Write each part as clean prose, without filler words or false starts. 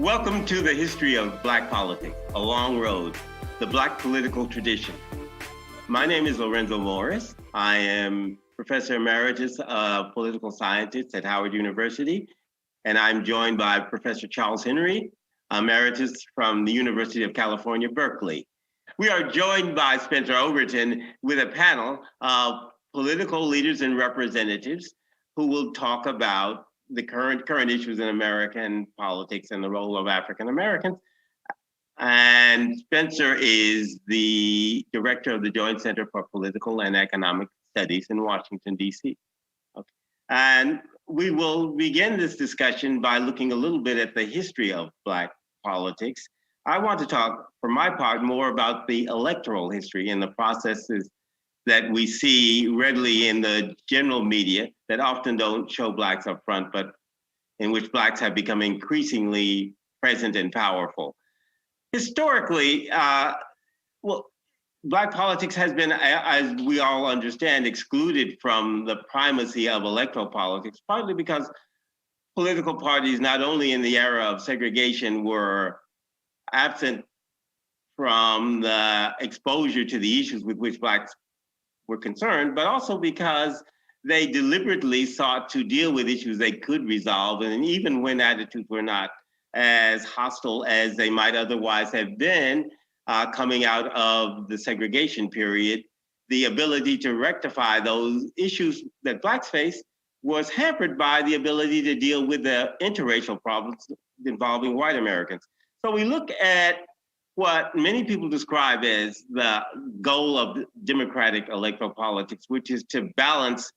Welcome to the history of Black politics, a long road, the Black political tradition. My name is Lorenzo Morris. I am Professor Emeritus of Political Scientists at Howard University, and I'm joined by Professor Charles Henry, Emeritus from the University of California, Berkeley. We are joined by Spencer Overton with a panel of political leaders and representatives who will talk about the current issues in American politics and the role of African Americans. And Spencer is the director of the Joint Center for Political and Economic Studies in Washington, D.C. Okay. And we will begin this discussion by looking a little bit at the history of Black politics. I want to talk, for my part, more about the electoral history and the processes that we see readily in the general media that often don't show Blacks up front, but in which Blacks have become increasingly present and powerful. Historically, Black politics has been, as we all understand, excluded from the primacy of electoral politics, partly because political parties, not only in the era of segregation, were absent from the exposure to the issues with which Blacks were concerned, but also because they deliberately sought to deal with issues they could resolve, and even when attitudes were not as hostile as they might otherwise have been coming out of the segregation period, the ability to rectify those issues that Blacks faced was hampered by the ability to deal with the interracial problems involving white Americans. So we look at what many people describe as the goal of democratic electoral politics, which is to balance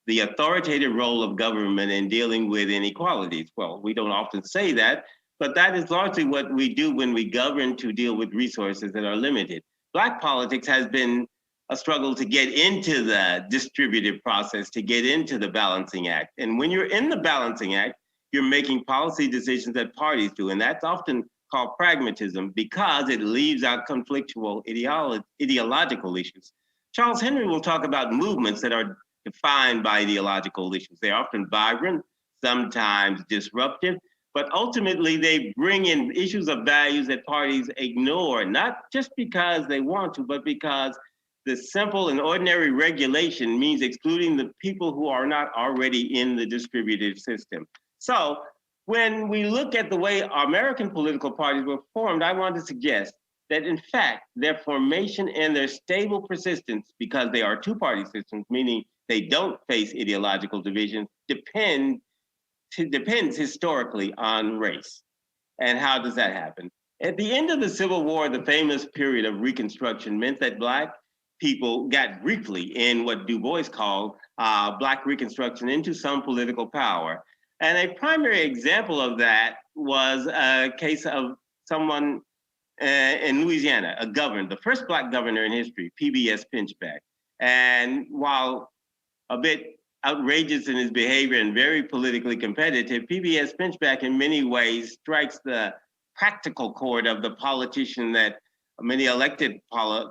the authoritative role of government in dealing with inequalities. Well, we don't often say that, but that is largely what we do when we govern to deal with resources that are limited. Black politics has been a struggle to get into the distributive process, to get into the balancing act. And when you're in the balancing act, you're making policy decisions that parties do, and that's often called pragmatism because it leaves out conflictual ideological issues. Charles Henry will talk about movements that are defined by ideological issues. They're often vibrant, sometimes disruptive, but ultimately they bring in issues of values that parties ignore, not just because they want to, but because the simple and ordinary regulation means excluding the people who are not already in the distributive system. So when we look at the way American political parties were formed, I want to suggest that in fact, their formation and their stable persistence, because they are two-party systems, meaning they don't face ideological division, depends historically on race. And how does that happen? At the end of the Civil War, the famous period of Reconstruction meant that Black people got briefly in what Du Bois called Black Reconstruction into some political power. And a primary example of that was a case of someone in Louisiana, a governor, the first Black governor in history, PBS Pinchback. And while a bit outrageous in his behavior and very politically competitive, PBS Pinchback in many ways strikes the practical chord of the politician that many elected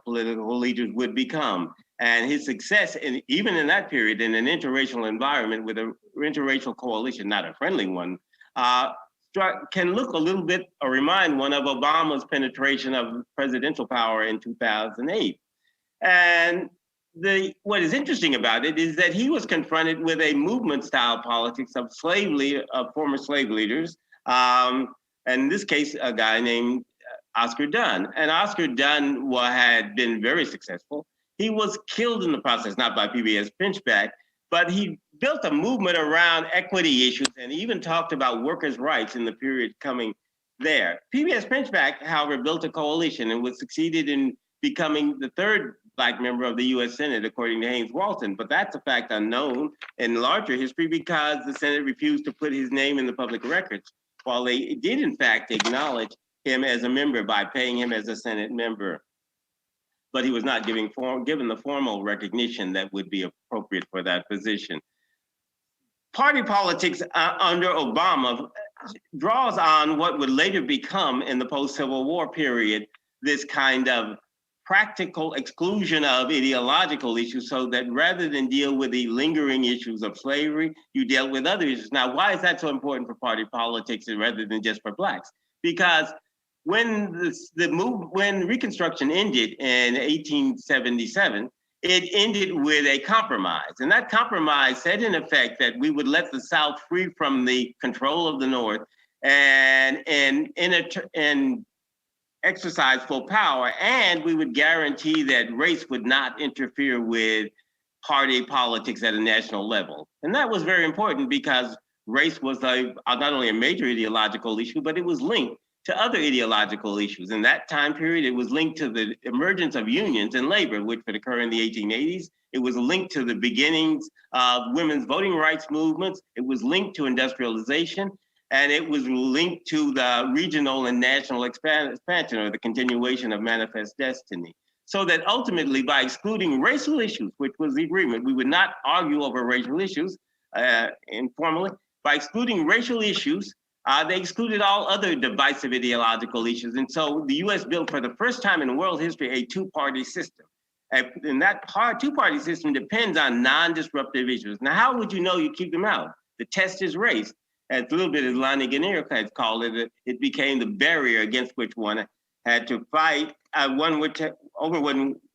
political leaders would become. And his success, even in that period, in an interracial environment with an interracial coalition, not a friendly one, can look a little bit or remind one of Obama's penetration of presidential power in 2008. And what is interesting about it is that he was confronted with a movement-style politics of former slave leaders. And in this case, a guy named Oscar Dunn. And Oscar Dunn had been very successful. He was killed in the process, not by PBS Pinchback, but he built a movement around equity issues and even talked about workers' rights in the period coming there. PBS Pinchback, however, built a coalition and was succeeded in becoming the third Black member of the US Senate, according to Haynes Walton. But that's a fact unknown in larger history because the Senate refused to put his name in the public records, while they did in fact acknowledge him as a member by paying him as a Senate member. But he was not given the formal recognition that would be appropriate for that position. Party politics under Obama draws on what would later become in the post-Civil War period, this kind of practical exclusion of ideological issues so that rather than deal with the lingering issues of slavery, you dealt with other issues. Now, why is that so important for party politics rather than just for Blacks? because when when Reconstruction ended in 1877, it ended with a compromise. And that compromise said in effect that we would let the South free from the control of the North and exercise full power, and we would guarantee that race would not interfere with party politics at a national level. And that was very important because race was not only a major ideological issue, but it was linked to other ideological issues. In that time period, it was linked to the emergence of unions and labor, which would occur in the 1880s. It was linked to the beginnings of women's voting rights movements. It was linked to industrialization, and it was linked to the regional and national expansion, or the continuation of Manifest Destiny. So that ultimately, by excluding racial issues, which was the agreement, we would not argue over racial issues informally. By excluding racial issues, they excluded all other divisive ideological issues. And so the US built for the first time in world history a two-party system. And that two-party system depends on non-disruptive issues. Now, how would you know you keep them out? The test is race. As a little bit as Lonnie Guinier has called it, it became the barrier against which one had to fight,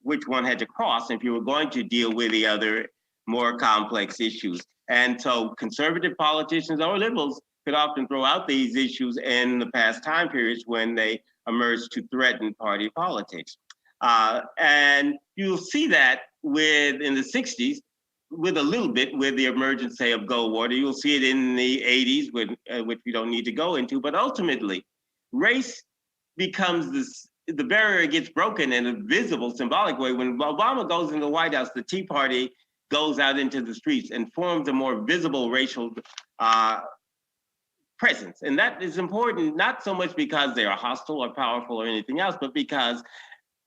which one had to cross if you were going to deal with the other more complex issues. And so conservative politicians or liberals could often throw out these issues in the past time periods when they emerged to threaten party politics. And you'll see that in the 60s, with a little bit with the emergence, say, of Goldwater. You'll see it in the 80s, which we don't need to go into, but ultimately, race becomes the barrier gets broken in a visible, symbolic way. When Obama goes in the White House, the Tea Party goes out into the streets and forms a more visible racial presence. And that is important, not so much because they are hostile or powerful or anything else, but because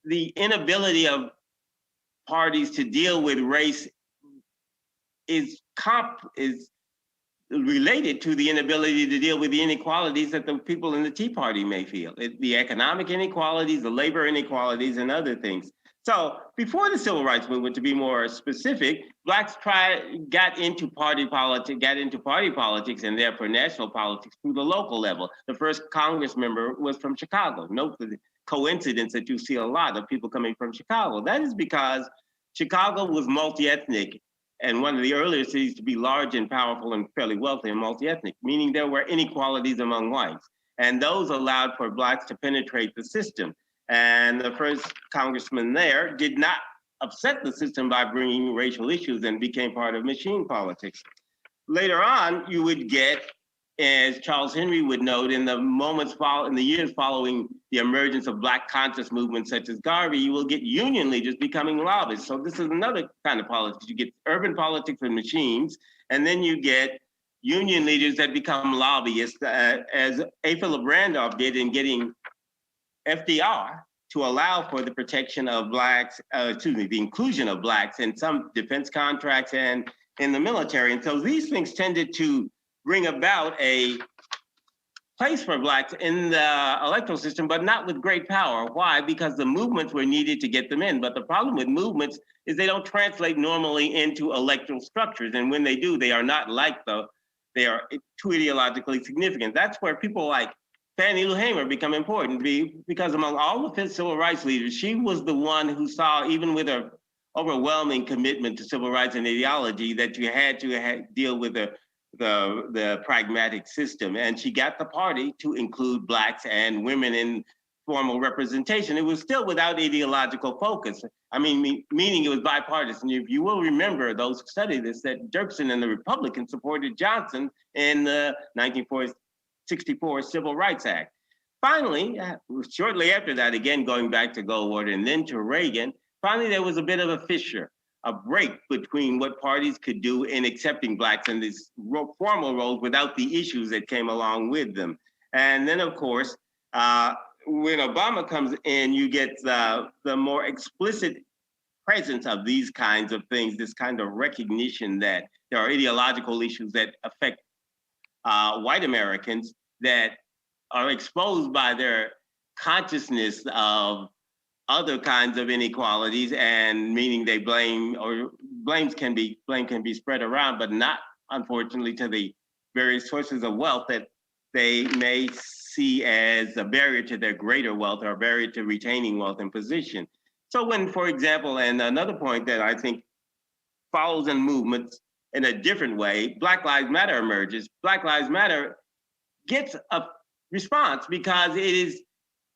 the inability of parties to deal with race is related to the inability to deal with the inequalities that the people in the Tea Party may feel, the economic inequalities, the labor inequalities, and other things. So before the Civil Rights Movement, to be more specific, Blacks got into party politics and therefore national politics through the local level. The first Congress member was from Chicago. Note the coincidence that you see a lot of people coming from Chicago. That is because Chicago was multi-ethnic and one of the earlier cities to be large and powerful and fairly wealthy and multi-ethnic, meaning there were inequalities among whites. And those allowed for Blacks to penetrate the system. And the first congressman there did not upset the system by bringing racial issues and became part of machine politics. Later on, you would get, as Charles Henry would note, in the years following the emergence of Black conscious movements such as Garvey, you will get union leaders becoming lobbyists. So this is another kind of politics. You get urban politics and machines, and then you get union leaders that become lobbyists, as A. Philip Randolph did in getting FDR to allow for the protection of Blacks, the inclusion of Blacks in some defense contracts and in the military. And so these things tended to bring about a place for Blacks in the electoral system, but not with great power. Why? Because the movements were needed to get them in. But the problem with movements is they don't translate normally into electoral structures. And when they do, they are not they are too ideologically significant. That's where people like Fannie Lou Hamer become important, because among all the civil rights leaders, she was the one who saw, even with her overwhelming commitment to civil rights and ideology, that you had to deal with the pragmatic system. And she got the party to include Blacks and women in formal representation. It was still without ideological focus. I mean, meaning it was bipartisan. If you will remember, those who study this, that Dirksen and the Republicans supported Johnson in the 1964 Civil Rights Act. Finally, shortly after that, again, going back to Goldwater and then to Reagan, finally there was a bit of a fissure, a break between what parties could do in accepting Blacks in these formal roles without the issues that came along with them. And then, of course, when Obama comes in, you get the more explicit presence of these kinds of things, this kind of recognition that there are ideological issues that affect white Americans that are exposed by their consciousness of other kinds of inequalities, and meaning they blame can be spread around, but not, unfortunately, to the various sources of wealth that they may see as a barrier to their greater wealth or a barrier to retaining wealth and position. So when, for example, and another point that I think follows in movements in a different way, Black Lives Matter emerges. Black Lives Matter gets a response because it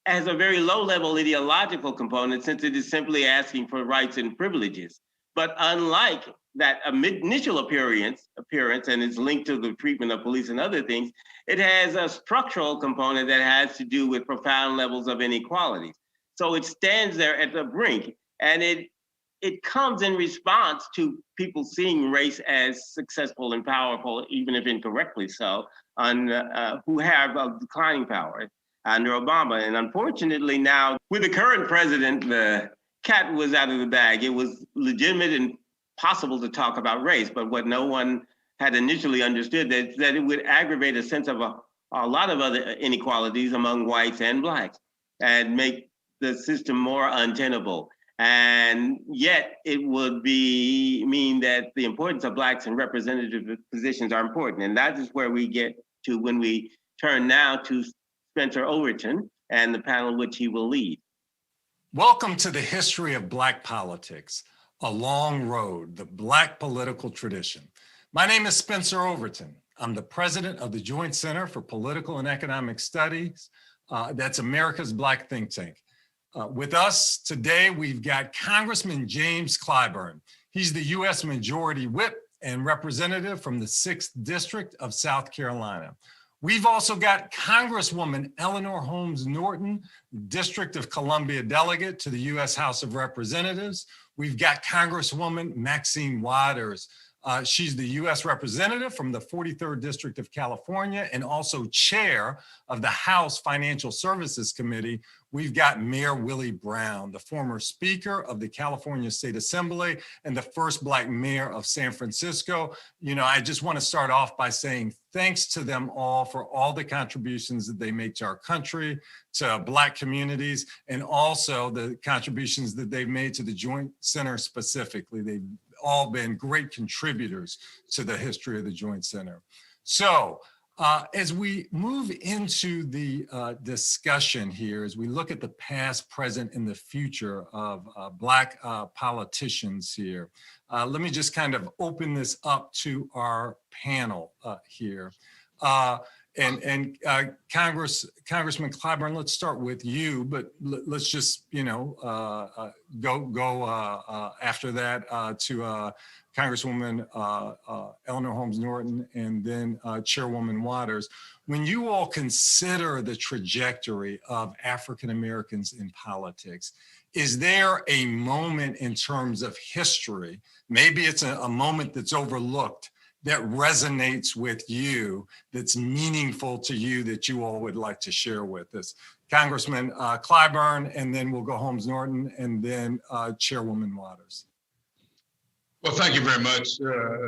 has a very low-level ideological component, since it is simply asking for rights and privileges. But unlike that initial appearance, and it's linked to the treatment of police and other things, it has a structural component that has to do with profound levels of inequalities. So it stands there at the brink, and it comes in response to people seeing race as successful and powerful, even if incorrectly so, who have a declining power under Obama. And unfortunately now, with the current president, the cat was out of the bag. It was legitimate and possible to talk about race, but what no one had initially understood that it would aggravate a sense of a lot of other inequalities among whites and blacks and make the system more untenable. And yet it would mean that the importance of blacks in representative positions are important. And that is where we get to when we turn now to Spencer Overton and the panel which he will lead. Welcome to the history of Black politics, a long road, the Black political tradition. My name is Spencer Overton. I'm the president of the Joint Center for Political and Economic Studies. That's America's Black think tank. With us today, we've got Congressman James Clyburn. He's the U.S. Majority Whip and representative from the 6th District of South Carolina. We've also got Congresswoman Eleanor Holmes-Norton, District of Columbia delegate to the U.S. House of Representatives. We've got Congresswoman Maxine Waters. She's the U.S. representative from the 43rd District of California and also chair of the House Financial Services Committee. We've got Mayor Willie Brown, the former Speaker of the California State Assembly and the first Black mayor of San Francisco. You know, I just want to start off by saying thanks to them all for all the contributions that they make to our country, to Black communities, and also the contributions that they've made to the Joint Center specifically. They've all been great contributors to the history of the Joint Center. So as we move into the discussion here, as we look at the past, present, and the future of Black politicians here, let me just kind of open this up to our panel here. And Congressman Clyburn, let's start with you, but let's just, you know, go after that to Congresswoman Eleanor Holmes-Norton and then Chairwoman Waters. When you all consider the trajectory of African Americans in politics, is there a moment in terms of history, maybe it's a moment that's overlooked, that resonates with you, that's meaningful to you, that you all would like to share with us? Congressman Clyburn, and then we'll go Holmes-Norton, and then Chairwoman Waters. Well, thank you very much,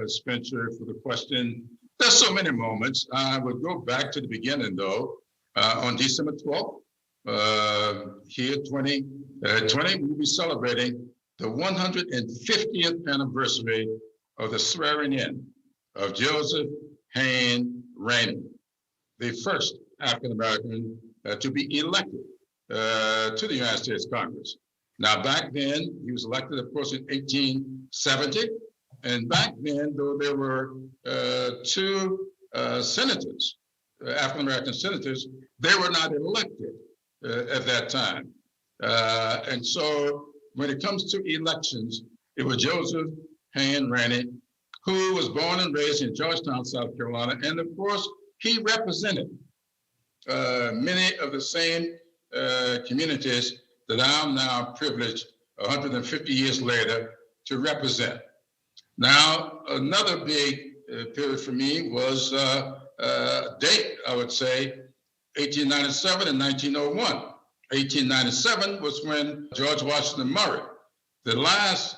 Spencer, for the question. There's so many moments. I would go back to the beginning, though. On December 12th, here 2020, we'll be celebrating the 150th anniversary of the swearing in of Joseph Hayne Rainey, the first African-American to be elected to the United States Congress. Now, back then, he was elected, of course, in 1870. And back then, though there were two senators, African-American senators, they were not elected at that time. And so when it comes to elections, it was Joseph Hayne Rainey, who was born and raised in Georgetown, South Carolina. And of course, he represented many of the same communities that I'm now privileged 150 years later to represent. Now, another big period for me was date, I would say, 1897 and 1901. 1897 was when George Washington Murray, the last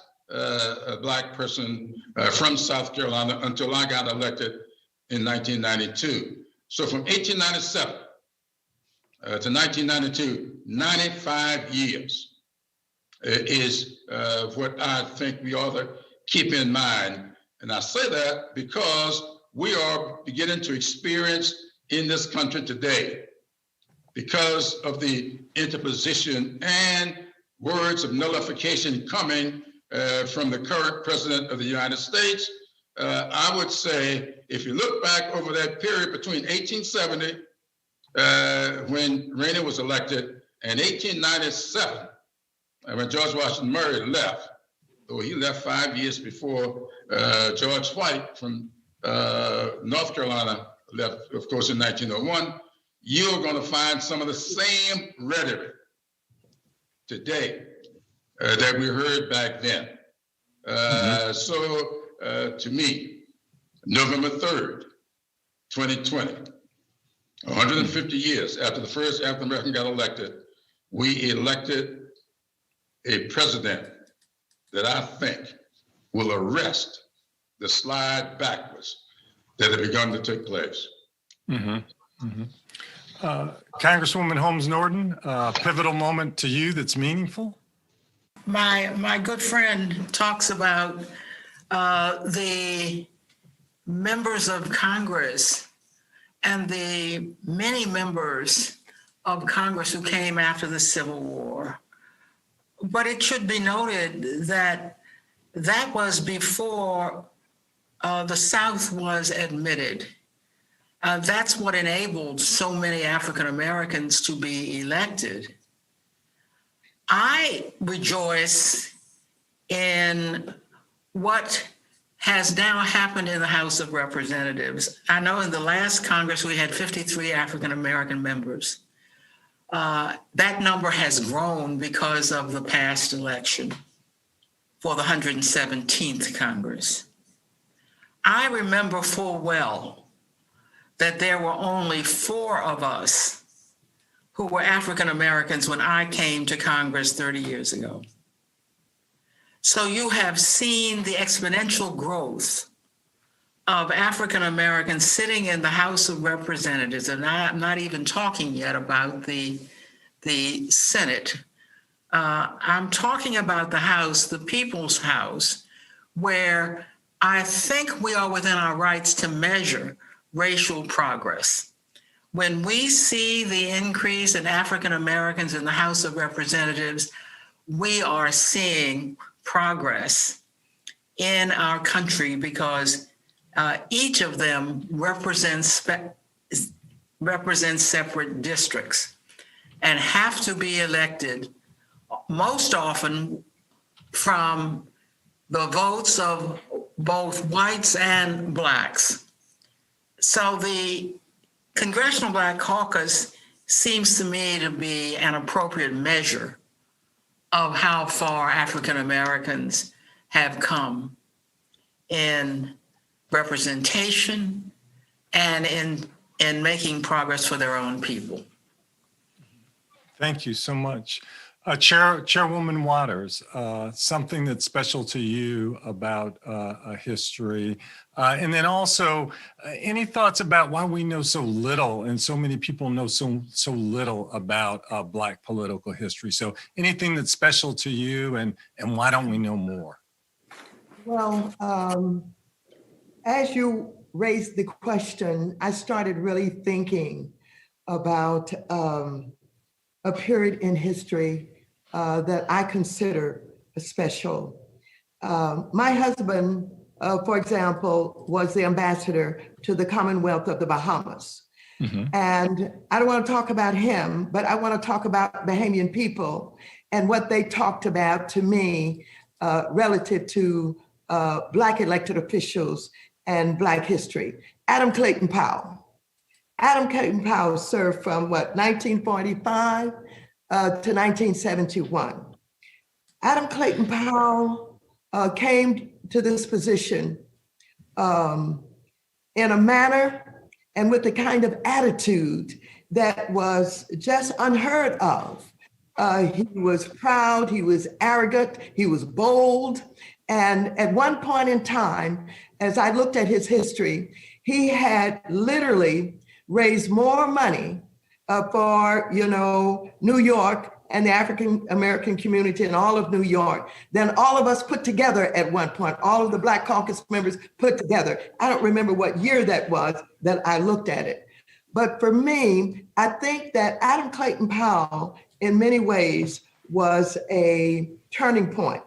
Black person from South Carolina until I got elected in 1992. So from 1897 to 1992, 95 years is what I think we ought to keep in mind. And I say that because we are beginning to experience in this country today because of the interposition and words of nullification coming from the current president of the United States. I would say, if you look back over that period between 1870, when Rainey was elected, and 1897, when George Washington Murray left, though he left 5 years before George White from North Carolina left, of course, in 1901, you're going to find some of the same rhetoric today that we heard back then. So to me, November 3rd, 2020, 150 years after the first African American got elected, we elected a president that I think will arrest the slide backwards that had begun to take place. Congresswoman Holmes-Norton, pivotal moment to you that's meaningful? My good friend talks about the members of Congress and the many members of Congress who came after the Civil War. But it should be noted that that was before the South was admitted. That's what enabled so many African Americans to be elected. I rejoice in what has now happened in the House of Representatives. I know in the last Congress we had 53 African American members. That number has grown because of the past election for the 117th Congress. I remember full well that there were only 4 of us who were African Americans when I came to Congress 30 years ago. So you have seen the exponential growth of African Americans sitting in the House of Representatives, and I'm not even talking yet about the Senate. I'm talking about the House, the People's House, where I think we are within our rights to measure racial progress. When we see the increase in African Americans in the House of Representatives, we are seeing progress in our country because each of them represents separate districts and have to be elected most often from the votes of both whites and blacks. So the Congressional Black Caucus seems to me to be an appropriate measure of how far African Americans have come in representation and in making progress for their own people. Thank you so much. Chairwoman Waters, something that's special to you about history, and then also any thoughts about why we know so little and so many people know so little about Black political history. So anything that's special to you and why don't we know more? Well, as you raised the question, I started really thinking about a period in history that I consider special. My husband, for example, was the ambassador to the Commonwealth of the Bahamas. And I don't want to talk about him, but I want to talk about Bahamian people and what they talked about to me relative to Black elected officials and Black history. Adam Clayton Powell. Adam Clayton Powell served from 1945 to 1971. Adam Clayton Powell came to this position in a manner and with the kind of attitude that was just unheard of. He was proud, he was arrogant, he was bold. And at one point in time, as I looked at his history, he had literally raised more money for, New York and the African American community in all of New York than all of us put together at one point, all of the Black Caucus members put together. I don't remember what year that was that I looked at it. But for me, I think that Adam Clayton Powell, in many ways, was a turning point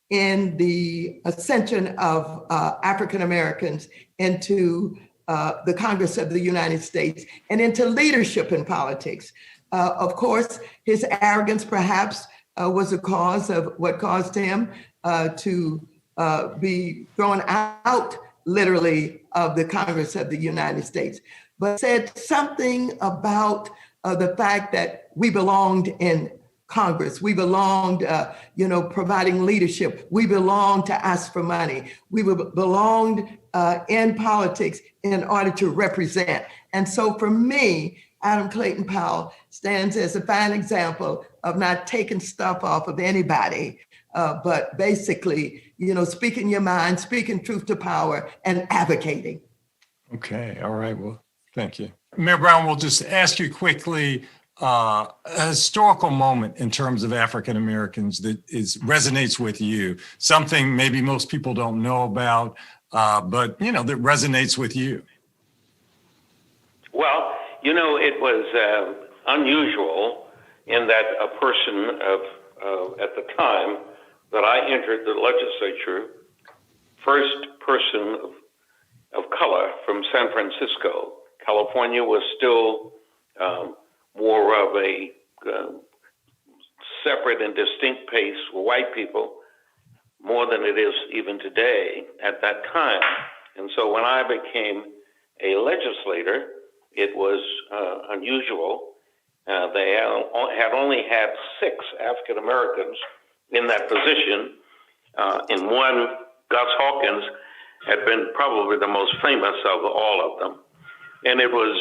in the ascension of African Americans into the Congress of the United States and into leadership in politics. Of course, his arrogance perhaps was a cause of what caused him to be thrown out, literally, of the Congress of the United States, but said something about the fact that we belonged in Congress. We belonged, providing leadership. We belonged to ask for money. We belonged in politics in order to represent. And so for me, Adam Clayton Powell stands as a fine example of not taking stuff off of anybody, but basically, speaking your mind, speaking truth to power, and advocating. Okay, all right, well, thank you. Mayor Brown, we'll just ask you quickly, a historical moment in terms of African Americans that resonates with you, something maybe most people don't know about, but that resonates with you. Well, it was unusual in that a person at the time that I entered the legislature, first person of color from San Francisco. California was still more of a separate and distinct pace for white people, more than it is even today at that time. And so when I became a legislator, it was unusual. They had only had 6 African Americans in that position. And one, Gus Hawkins, had been probably the most famous of all of them. And it was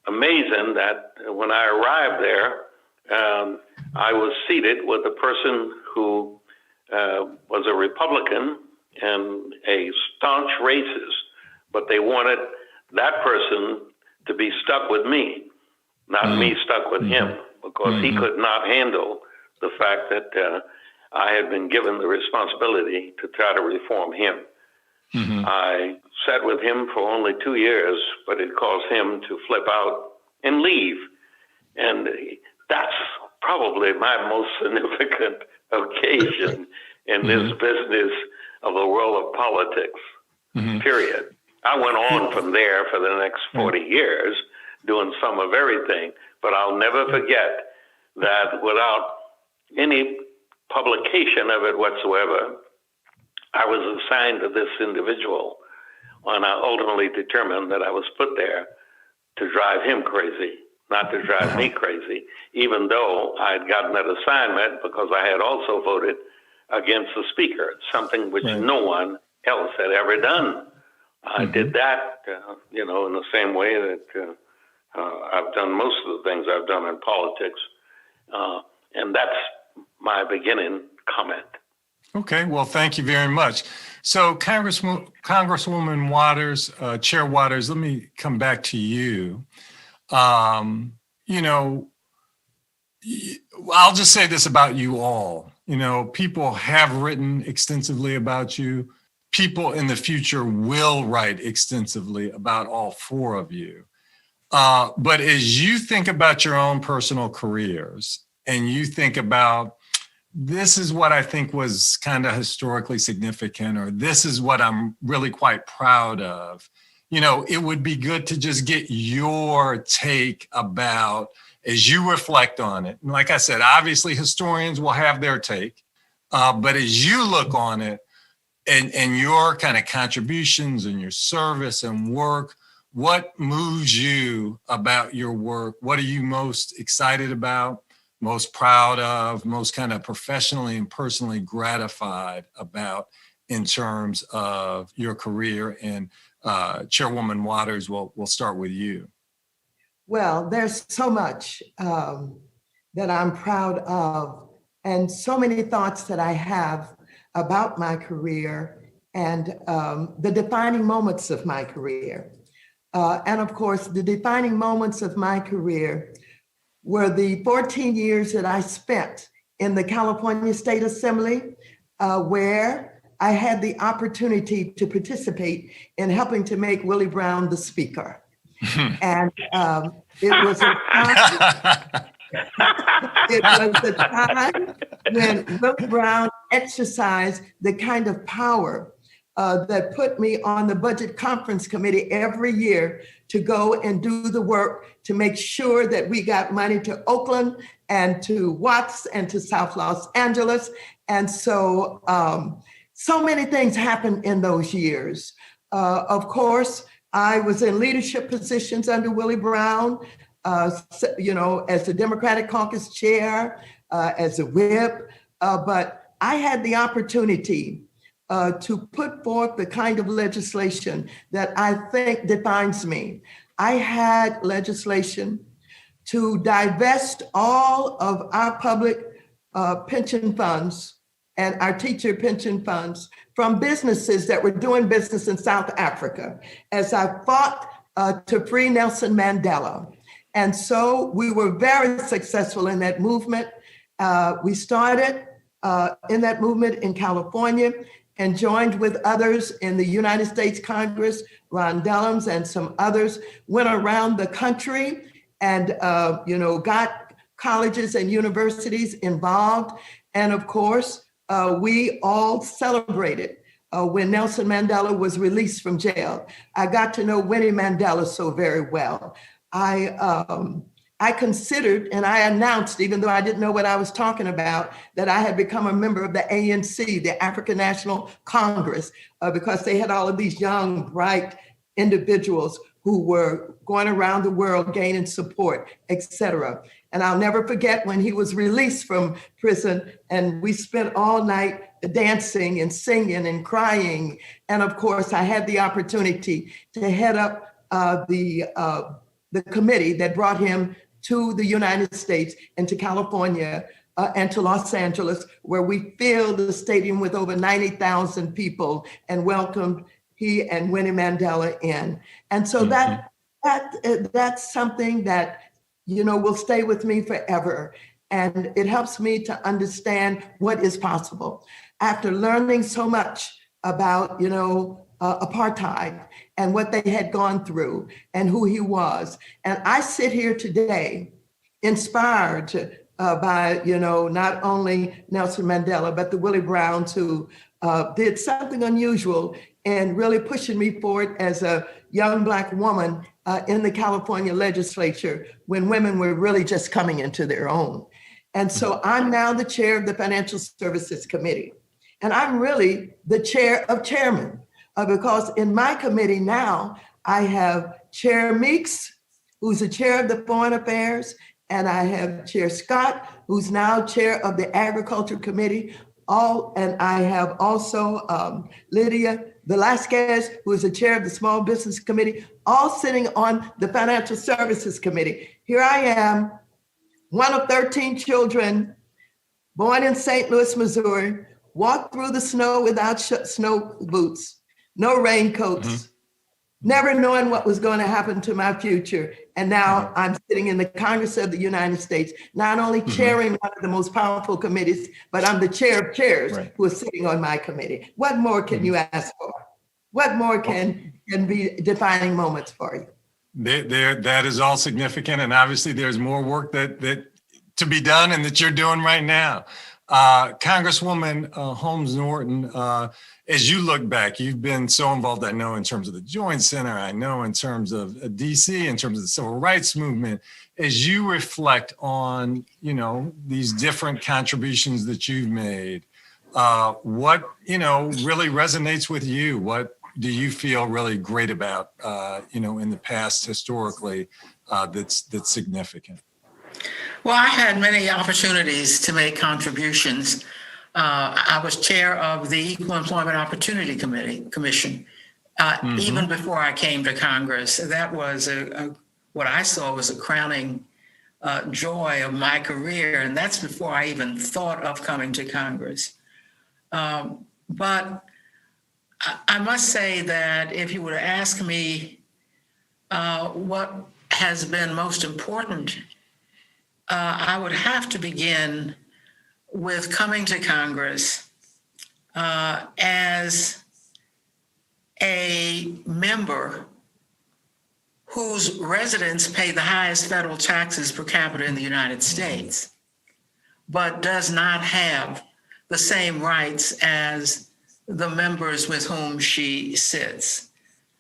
amazing that when I arrived there, I was seated with a person who was a Republican and a staunch racist, but they wanted that person to be stuck with me, not me stuck with him, because he could not handle the fact that I had been given the responsibility to try to reform him. I sat with him for only 2 years, but it caused him to flip out and leave. And that's probably my most significant occasion in this business of the world of politics, period. I went on from there for the next 40 years doing some of everything, but I'll never forget that without any publication of it whatsoever, I was assigned to this individual, and I ultimately determined that I was put there to drive him crazy, not to drive me crazy, even though I had gotten that assignment because I had also voted against the speaker, something which no one else had ever done. I did that, in the same way that I've done most of the things I've done in politics. And that's my beginning comment. Okay, well, thank you very much. So Congresswoman Waters, Chair Waters, let me come back to you. I'll just say this about you all. People have written extensively about you. People in the future will write extensively about all 4 of you. But as you think about your own personal careers and you think about, this is what I think was kind of historically significant, or this is what I'm really quite proud of, it would be good to just get your take about, as you reflect on it. And like I said, obviously historians will have their take, but as you look on it and your kind of contributions and your service and work, what moves you about your work? What are you most excited about, most proud of, most kind of professionally and personally gratified about in terms of your career? And Chairwoman Waters, we'll start with you. Well, there's so much that I'm proud of, and so many thoughts that I have about my career and the defining moments of my career. And of course, the defining moments of my career were the 14 years that I spent in the California State Assembly, where I had the opportunity to participate in helping to make Willie Brown the Speaker. And it was a time, it was a time when Willie Brown exercised the kind of power that put me on the Budget Conference Committee every year to go and do the work to make sure that we got money to Oakland and to Watts and to South Los Angeles. And so, so many things happened in those years. Of course, I was in leadership positions under Willie Brown, you know, as the Democratic Caucus chair, as a whip, but I had the opportunity to put forth the kind of legislation that I think defines me. I had legislation to divest all of our public pension funds and our teacher pension funds from businesses that were doing business in South Africa, as I fought to free Nelson Mandela. And so we were very successful in that movement. We started in that movement in California and joined with others in the United States Congress, Ron Dellums and some others, went around the country and you know, got colleges and universities involved. And of course, we all celebrated when Nelson Mandela was released from jail. I got to know Winnie Mandela so very well. I considered and I announced, even though I didn't know what I was talking about, that I had become a member of the ANC, the African National Congress, because they had all of these young, bright individuals who were going around the world gaining support, et cetera. And I'll never forget when he was released from prison and we spent all night dancing and singing and crying. And of course, I had the opportunity to head up the committee that brought him to the United States and to California and to Los Angeles, where we filled the stadium with over 90,000 people and welcomed he and Winnie Mandela in. And so that's something that, you know, will stay with me forever. And it helps me to understand what is possible. After learning so much about, you know, apartheid and what they had gone through and who he was. And I sit here today inspired by, you know, not only Nelson Mandela, but the Willie Browns who did something unusual and really pushing me forward as a young Black woman in the California legislature when women were really just coming into their own. And so I'm now the chair of the Financial Services Committee. And I'm really the chair of chairmen. Because in my committee now, I have Chair Meeks, who's the chair of the Foreign Affairs, and I have Chair Scott, who's now chair of the Agriculture Committee. And I have also Lydia Velasquez, who is the chair of the Small Business Committee, all sitting on the Financial Services Committee. Here I am, one of 13 children, born in St. Louis, Missouri, walked through the snow without snow boots. No raincoats, never knowing what was going to happen to my future. And now I'm sitting in the Congress of the United States, not only chairing one of the most powerful committees, but I'm the chair of chairs who are sitting on my committee. What more can you ask for? What more can be defining moments for you? That is all significant. And obviously there's more work that to be done and that you're doing right now. Congresswoman Holmes-Norton, as you look back, you've been so involved, I know, in terms of the Joint Center, I know in terms of DC, in terms of the Civil Rights Movement. As you reflect on, you know, these different contributions that you've made, what, you know, really resonates with you? What do you feel really great about, you know, in the past historically that's significant? Well, I had many opportunities to make contributions. I was chair of the Equal Employment Opportunity Commission, even before I came to Congress. That was what I saw was a crowning joy of my career, and that's before I even thought of coming to Congress. But I must say that if you were to ask me what has been most important, I would have to begin with coming to Congress as a member whose residents pay the highest federal taxes per capita in the United States, but does not have the same rights as the members with whom she sits.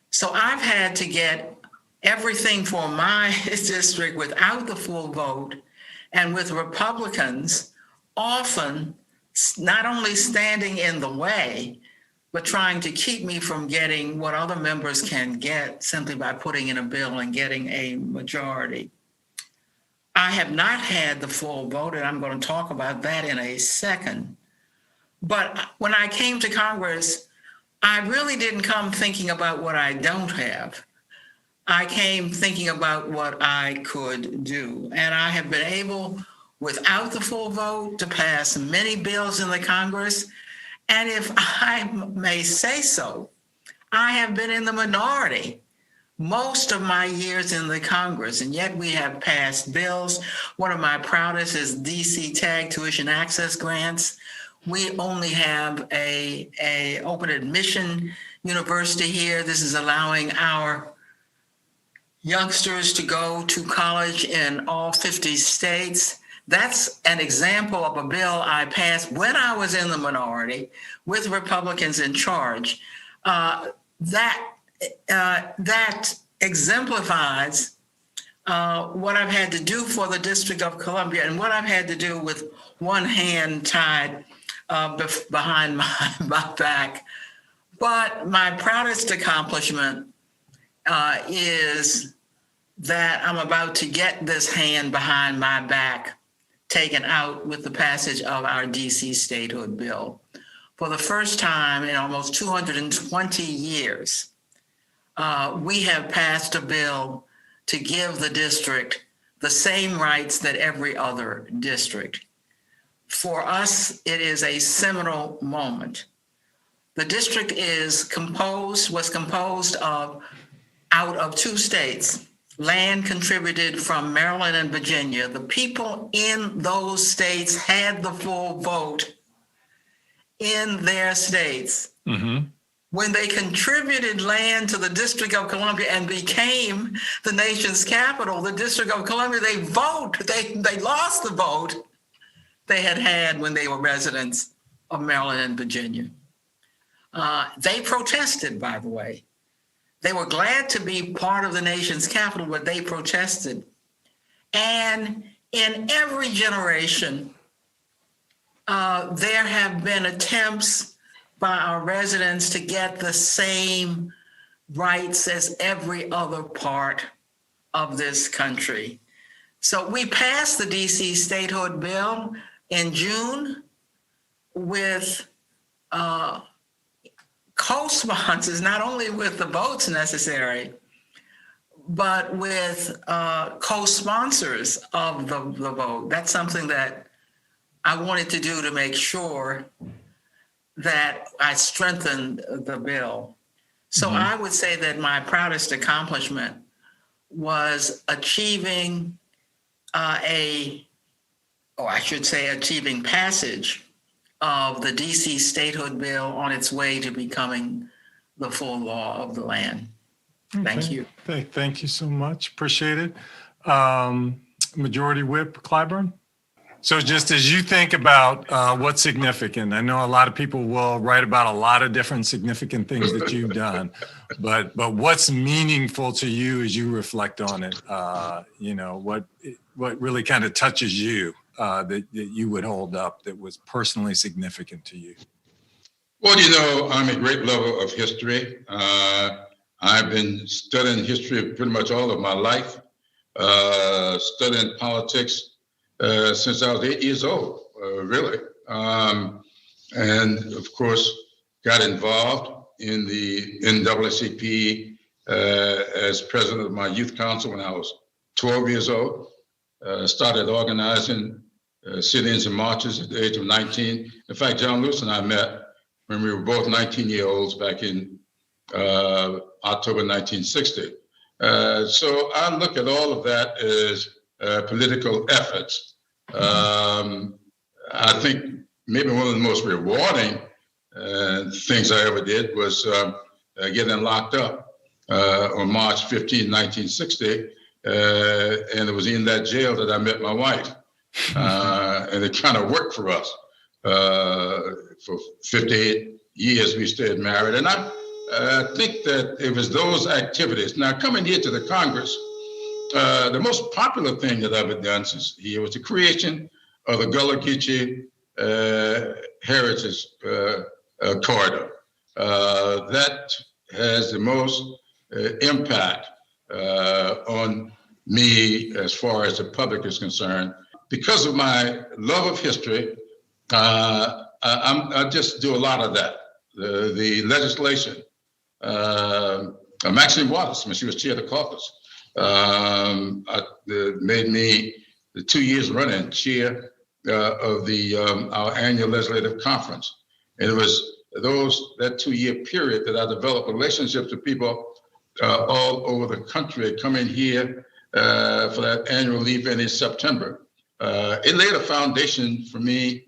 So I've had to get everything for my district without the full vote, and with Republicans often not only standing in the way, but trying to keep me from getting what other members can get simply by putting in a bill and getting a majority. I have not had the full vote, and I'm going to talk about that in a second. But when I came to Congress, I really didn't come thinking about what I don't have. I came thinking about what I could do. And I have been able, without the full vote, to pass many bills in the Congress. And if I may say so, I have been in the minority most of my years in the Congress, and yet we have passed bills. One of my proudest is DC TAG tuition access grants. We only have a open admission university here. This is allowing our youngsters to go to college in all 50 states. That's an example of a bill I passed when I was in the minority with Republicans in charge. That exemplifies what I've had to do for the District of Columbia and what I've had to do with one hand tied behind my back. But my proudest accomplishment is that I'm about to get this hand behind my back taken out with the passage of our DC statehood bill. For the first time in almost 220 years, we have passed a bill to give the district the same rights that every other district. For us, it is a seminal moment. The district was composed of, out of 2 states, land contributed from Maryland and Virginia. The people in those states had the full vote in their states. Mm-hmm. When they contributed land to the District of Columbia and became the nation's capital, the District of Columbia, they lost the vote they had when they were residents of Maryland and Virginia. They protested, by the way. They were glad to be part of the nation's capital, but they protested. And in every generation, there have been attempts by our residents to get the same rights as every other part of this country. So we passed the DC statehood bill in June with co-sponsors, not only with the votes necessary, but with co-sponsors of the vote. That's something that I wanted to do to make sure that I strengthened the bill. So I would say that my proudest accomplishment was achieving achieving passage of the DC statehood bill on its way to becoming the full law of the land. Okay. Thank you. Thank you so much. Appreciate it. Majority Whip Clyburn. So just as you think about what's significant, I know a lot of people will write about a lot of different significant things that you've done, but what's meaningful to you as you reflect on it? What really kind of touches you that you would hold up that was personally significant to you? Well, I'm a great lover of history. I've been studying history pretty much all of my life, studying politics since I was 8 years old, really. And of course, got involved in the NAACP as president of my youth council when I was 12 years old. Started organizing sit-ins and marches at the age of 19. In fact, John Lewis and I met when we were both 19-year-olds back in October 1960. So I look at all of that as political efforts. I think maybe one of the most rewarding things I ever did was getting locked up. on March 15, 1960. And it was in that jail that I met my wife. And it kind of worked for us. For 58 years, we stayed married. And I think that it was those activities. Now, coming here to the Congress, the most popular thing that I've done since here was the creation of the Gullah Geechee Heritage Corridor. That has the most impact on me as far as the public is concerned. Because of my love of history, I just do a lot of that. The legislation, Maxine Waters, when she was chair of the caucus, made me the 2 years running chair of our annual legislative conference. And it was that 2 year period that I developed relationships with people all over the country coming here for that annual event in September. It laid a foundation for me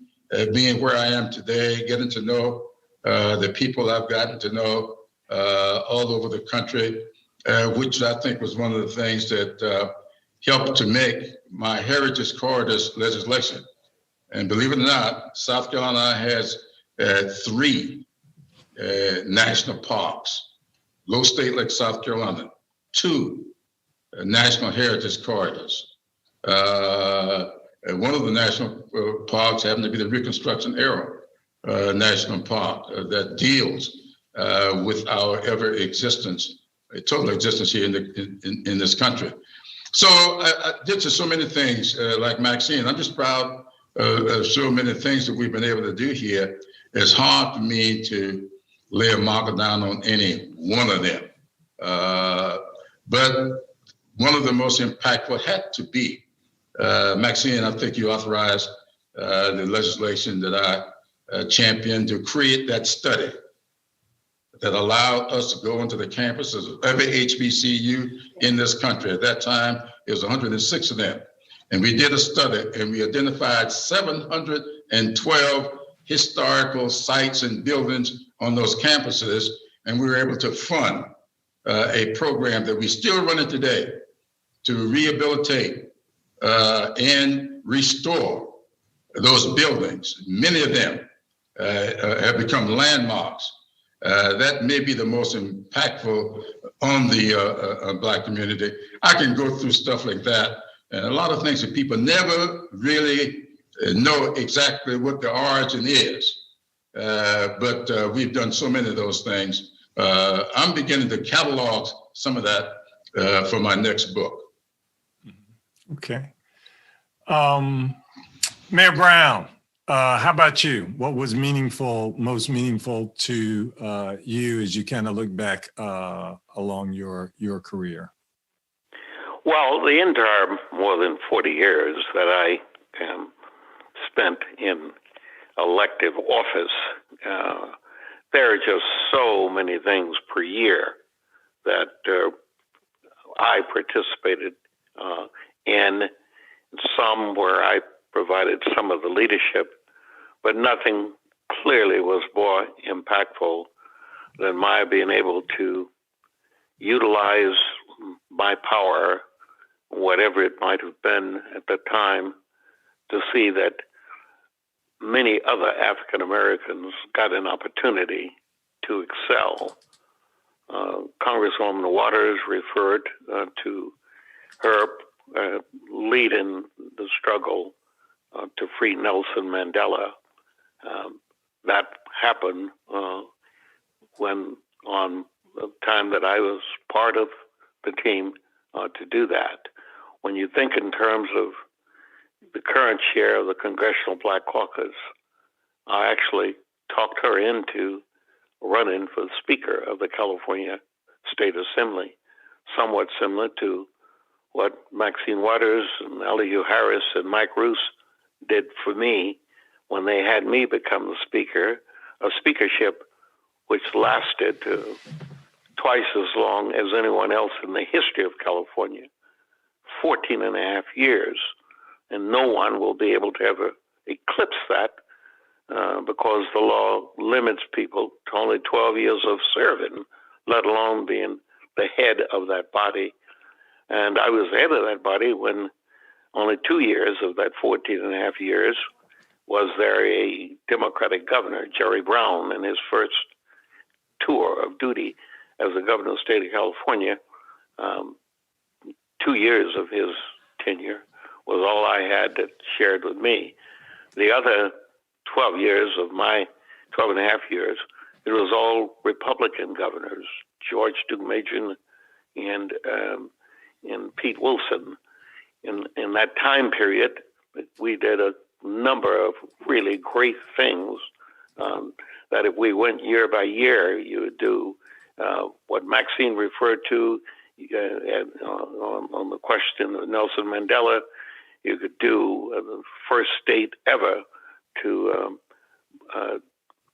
being where I am today, getting to know the people I've gotten to know all over the country, which I think was one of the things that helped to make my Heritage Corridors legislation. And believe it or not, South Carolina has 3 national parks. Low State Lake, South Carolina, 2 national heritage corridors. One of the national parks happened to be the Reconstruction Era National Park that deals with our total existence here in this country. So I did so many things like Maxine. I'm just proud of so many things that we've been able to do here. It's hard for me to lay a marker down on any one of them. But one of the most impactful had to be, Maxine, I think you authorized the legislation that I championed to create that study that allowed us to go into the campuses of every HBCU in this country. At that time, it was 106 of them. And we did a study and we identified 712 historical sites and buildings on those campuses. And we were able to fund a program that we still running today to rehabilitate and restore those buildings. Many of them have become landmarks. That may be the most impactful on the Black community. I can go through stuff like that, and a lot of things that people never really know exactly what the origin is. But we've done so many of those things. I'm beginning to catalog some of that for my next book. Okay. Mayor Brown, how about you? What was most meaningful to you as you kind of look back along your career? Well, the entire more than 40 years that I spent in elective office, there are just so many things per year that I participated in, some where I provided some of the leadership, but nothing clearly was more impactful than my being able to utilize my power, whatever it might have been at the time, to see that many other African Americans got an opportunity to excel. Congresswoman Waters referred to her lead in the struggle to free Nelson Mandela. That happened when, on the time that I was part of the team to do that. When you think in terms of the current chair of the Congressional Black Caucus, I actually talked her into running for Speaker of the California State Assembly, somewhat similar to what Maxine Waters and Elihu Harris and Mike Roos did for me when they had me become the Speaker, a speakership which lasted twice as long as anyone else in the history of California, 14 and a half years. And no one will be able to ever eclipse that because the law limits people to only 12 years of serving, let alone being the head of that body. And I was head of that body when only 2 years of that 14 and a half years was there a Democratic governor, Jerry Brown, in his first tour of duty as the governor of the state of California. 2 years of his tenure was all I had that shared with me. The other 12 years of my 12 and a half years, it was all Republican governors, George Deukmejian and Pete Wilson. In that time period, we did a number of really great things that if we went year by year, you would do what Maxine referred to on the question of Nelson Mandela. You could do the first state ever to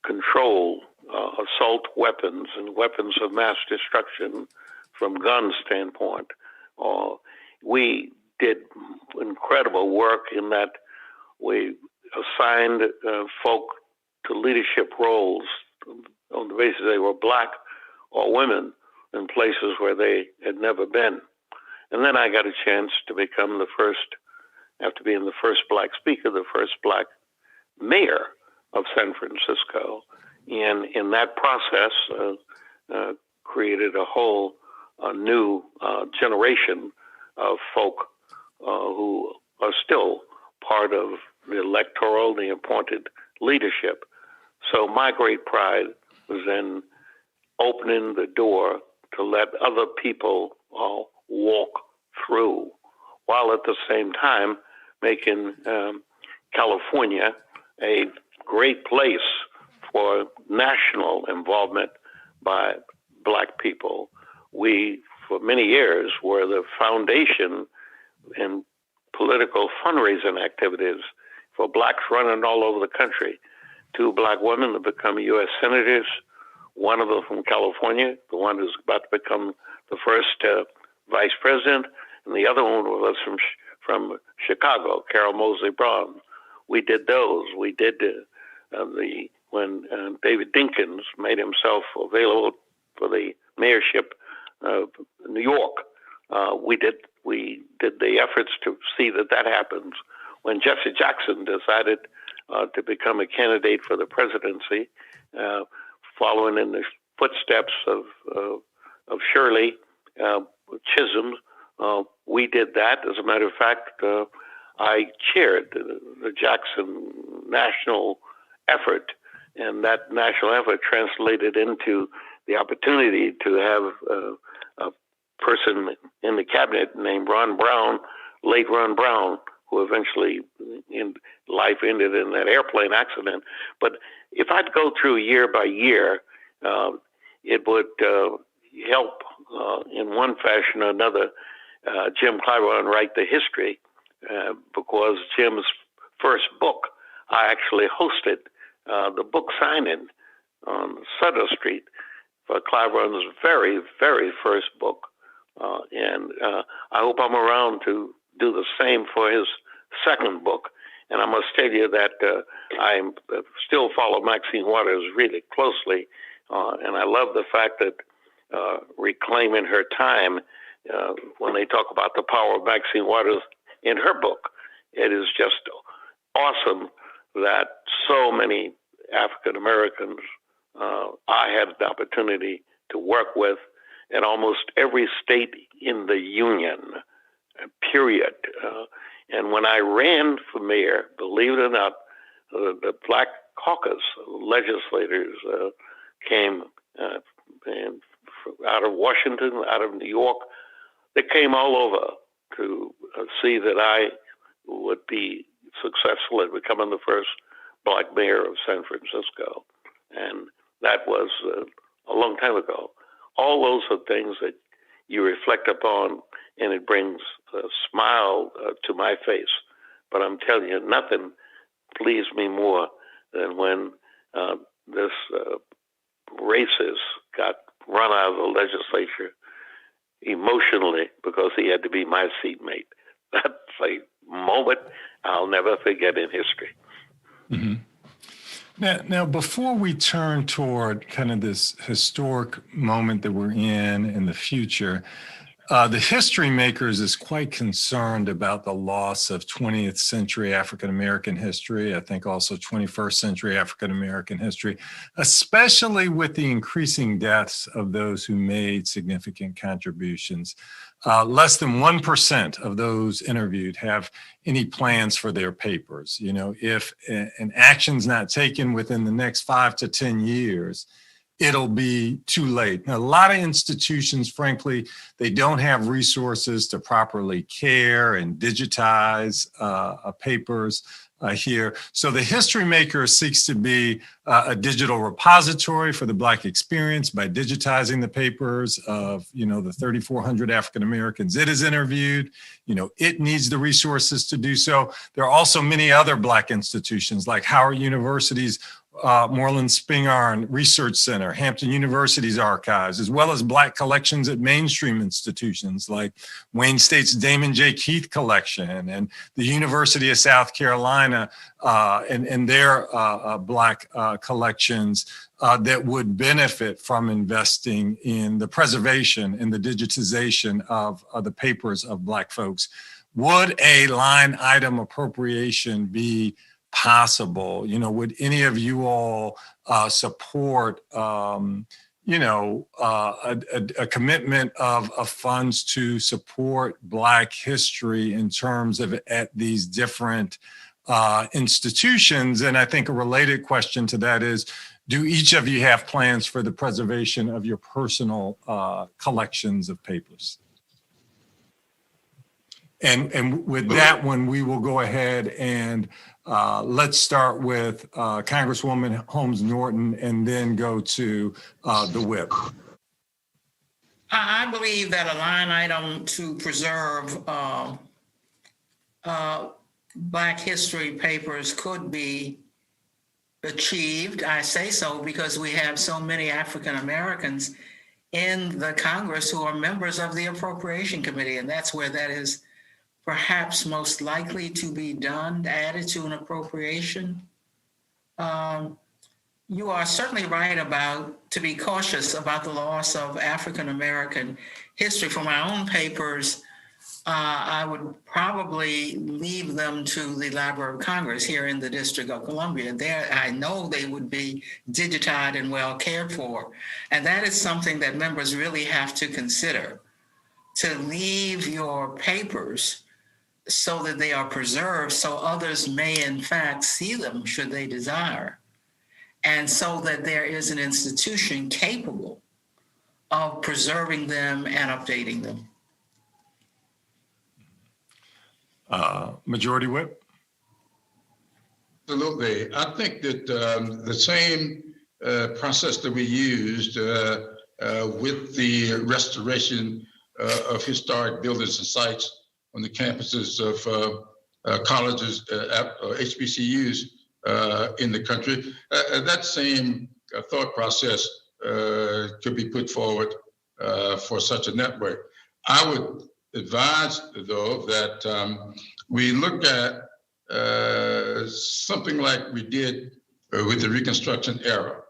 control assault weapons and weapons of mass destruction from gun standpoint. We did incredible work in that we assigned folk to leadership roles on the basis they were black or women in places where they had never been. And then I got a chance to become the first, after being the first black speaker, the first black mayor of San Francisco. And in that process, created a whole new generation of folk who are still part of the electoral, the appointed leadership. So my great pride was in opening the door to let other people walk through, while at the same time making California a great place for national involvement by black people. We, for many years, were the foundation in political fundraising activities for blacks running all over the country. 2 black women have become U.S. senators, one of them from California, the one who's about to become the first vice president, and the other one was from Chicago, Carol Moseley Braun. We did those. We did when David Dinkins made himself available for the mayorship of New York. We did the efforts to see that happens. When Jesse Jackson decided to become a candidate for the presidency, following in the footsteps of Shirley Chisholm, we did that. As a matter of fact, I chaired the Jackson national effort, and that national effort translated into the opportunity to have a person in the cabinet named Ron Brown, late Ron Brown, who eventually in life ended in that airplane accident. But if I'd go through year by year, it would help in one fashion or another Jim Clyburn write the history, because Jim's first book, I actually hosted the book signing on Sutter Street for Clyburn's very, very first book. And I hope I'm around to do the same for his second book. And I must tell you that I still follow Maxine Waters really closely. And I love the fact that reclaiming her time, when they talk about the power of Maxine Waters in her book, it is just awesome that so many African Americans I had the opportunity to work with in almost every state in the union, period. And when I ran for mayor, believe it or not, the Black Caucus legislators came out of Washington, out of New York. They came all over to see that I would be successful at becoming the first black mayor of San Francisco. And that was a long time ago. All those are things that you reflect upon, and it brings a smile to my face. But I'm telling you, nothing pleased me more than when this racist got run out of the legislature emotionally because he had to be my seatmate. That's a moment I'll never forget in history. Mm-hmm. Now, before we turn toward kind of this historic moment that we're in the future, the HistoryMakers is quite concerned about the loss of 20th century African-American history, I think also 21st century African-American history, especially with the increasing deaths of those who made significant contributions. Less than 1% of those interviewed have any plans for their papers. You know, if an action's not taken within the next 5 to 10 years, it'll be too late. Now, a lot of institutions, frankly, they don't have resources to properly care and digitize papers here. So the HistoryMaker seeks to be a digital repository for the Black experience by digitizing the papers of, you know, the 3,400 African Americans it has interviewed. You know, it needs the resources to do so. There are also many other Black institutions like Howard University's Moreland Spingarn Research Center, Hampton University's archives, as well as Black collections at mainstream institutions like Wayne State's Damon J. Keith collection and the University of South Carolina and their Black collections that would benefit from investing in the preservation and the digitization of the papers of Black folks. Would a line item appropriation be possible? You know, would any of you all support, you know, a commitment of funds to support Black history in terms of at these different institutions? And I think a related question to that is, do each of you have plans for the preservation of your personal collections of papers? And with that one, we will go ahead and let's start with Congresswoman Holmes-Norton and then go to the whip. I believe that a line item to preserve Black history papers could be achieved. I say so because we have so many African Americans in the Congress who are members of the Appropriation Committee, and that's where that is perhaps most likely to be done, added to an appropriation. You are certainly right to be cautious about the loss of African-American history. For my own papers, I would probably leave them to the Library of Congress here in the District of Columbia. There, I know they would be digitized and well cared for. And that is something that members really have to consider, to leave your papers so that they are preserved, so others may in fact see them should they desire, and so that there is an institution capable of preserving them and updating them. Majority Whip? Absolutely. I think that the same process that we used with the restoration of historic buildings and sites on the campuses of colleges, HBCUs in the country. That same thought process could be put forward for such a network. I would advise, though, that we look at something like we did with the Reconstruction era.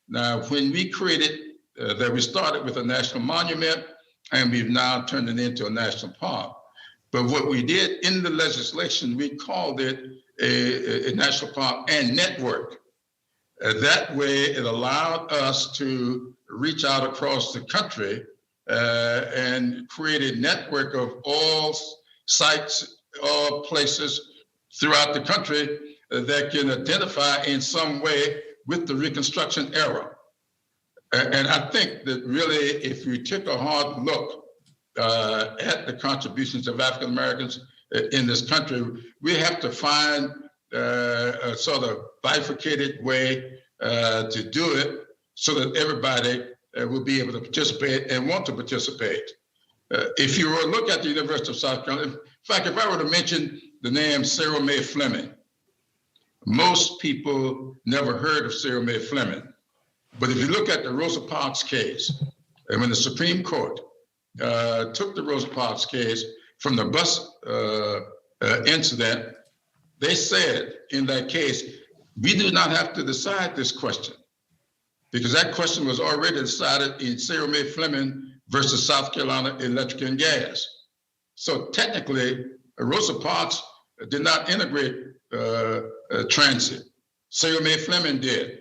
Now, when we created that, we started with a national monument, and we've now turned it into a national park. But what we did in the legislation, we called it a national park and network. That way, it allowed us to reach out across the country and create a network of all sites, all places throughout the country that can identify in some way with the Reconstruction era. And I think that really, if we took a hard look at the contributions of African Americans in this country, we have to find a sort of bifurcated way to do it so that everybody will be able to participate and want to participate. If you were to look at the University of South Carolina, in fact, if I were to mention the name Sarah Mae Fleming, most people never heard of Sarah Mae Fleming. But if you look at the Rosa Parks case, and when the Supreme Court took the Rosa Parks case from the bus incident, they said in that case, We do not have to decide this question because that question was already decided in Sarah Mae Fleming versus South Carolina Electric and Gas. So technically, Rosa Parks did not integrate transit. Sarah Mae Fleming did.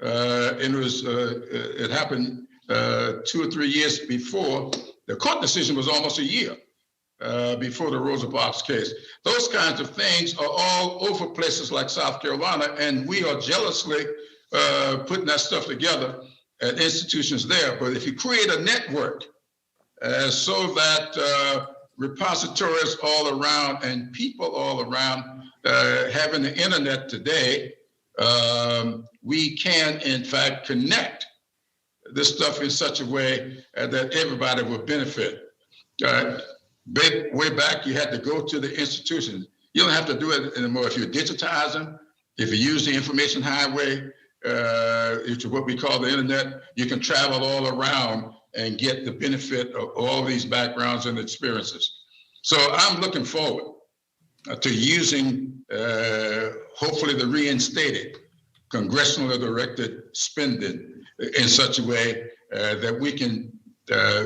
It happened 2 or 3 years before. The court decision was almost a year before the Rosa Parks case. Those kinds of things are all over places like South Carolina, and we are jealously putting that stuff together at institutions there. But if you create a network so that repositories all around and people all around having the internet today, we can, in fact, connect this stuff in such a way that everybody will benefit. Way back, you had to go to the institutions. You don't have to do it anymore. If you digitize them, if you use the information highway, which is what we call the internet, you can travel all around and get the benefit of all these backgrounds and experiences. So I'm looking forward to using, hopefully, the reinstated congressionally directed spending in such a way that we can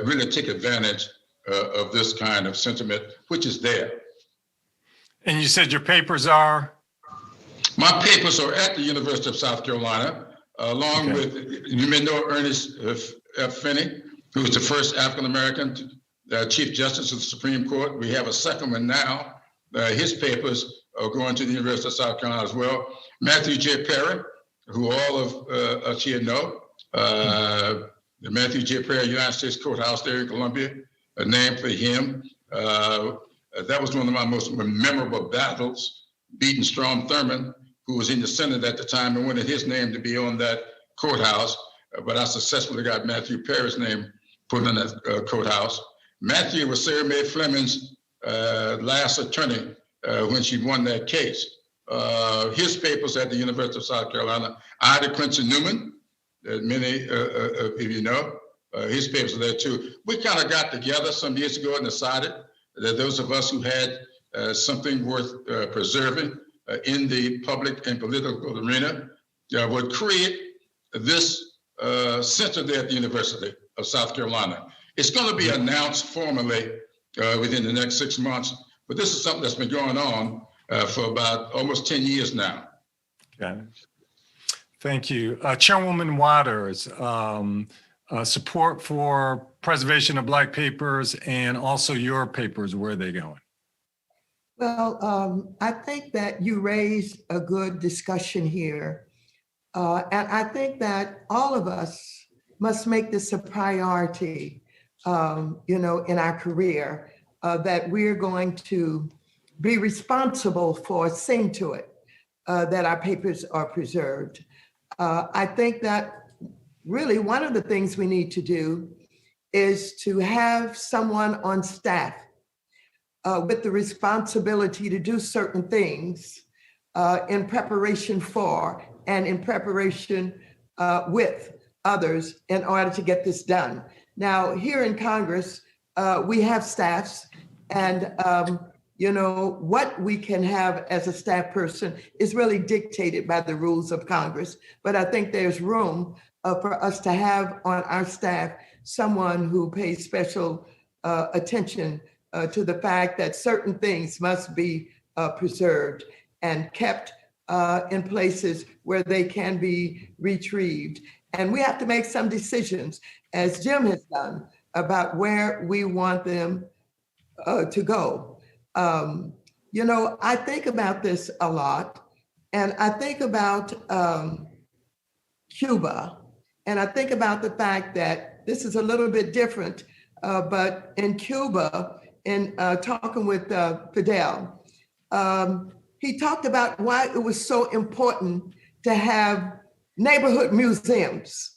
really take advantage of this kind of sentiment, which is there. And you said your papers are? My papers are at the University of South Carolina, along with, you may know Ernest F. Finney, who was the first African-American Chief Justice of the Supreme Court. We have a second one now. His papers are going to the University of South Carolina as well. Matthew J. Perry, who all of us here know, the Matthew J. Perry United States Courthouse there in Columbia, a name for him. That was one of my most memorable battles, beating Strom Thurmond, who was in the Senate at the time and wanted his name to be on that courthouse. But I successfully got Matthew Perry's name put on that courthouse. Matthew was Sarah Mae Fleming's last attorney when she won that case. His papers at the University of South Carolina, Ida Quincy Newman, that many of you know, his papers are there too. We kind of got together some years ago and decided that those of us who had something worth preserving in the public and political arena would create this center there at the University of South Carolina. It's going to be announced formally within the next 6 months, but this is something that's been going on for about almost 10 years now. Got it. Thank you. Chairwoman Waters, support for preservation of Black papers and also your papers, where are they going? Well, I think that you raised a good discussion here. And I think that all of us must make this a priority, in our career, that we're going to be responsible for seeing to it that our papers are preserved. I think that really one of the things we need to do is to have someone on staff with the responsibility to do certain things in preparation for and in preparation with others in order to get this done. Now, here in Congress, we have staffs, and what we can have as a staff person is really dictated by the rules of Congress. But I think there's room for us to have on our staff someone who pays special attention to the fact that certain things must be preserved and kept in places where they can be retrieved. And we have to make some decisions, as Jim has done, about where we want them to go. I think about this a lot, and I think about Cuba, and I think about the fact that this is a little bit different, but in Cuba, in talking with Fidel, he talked about why it was so important to have neighborhood museums.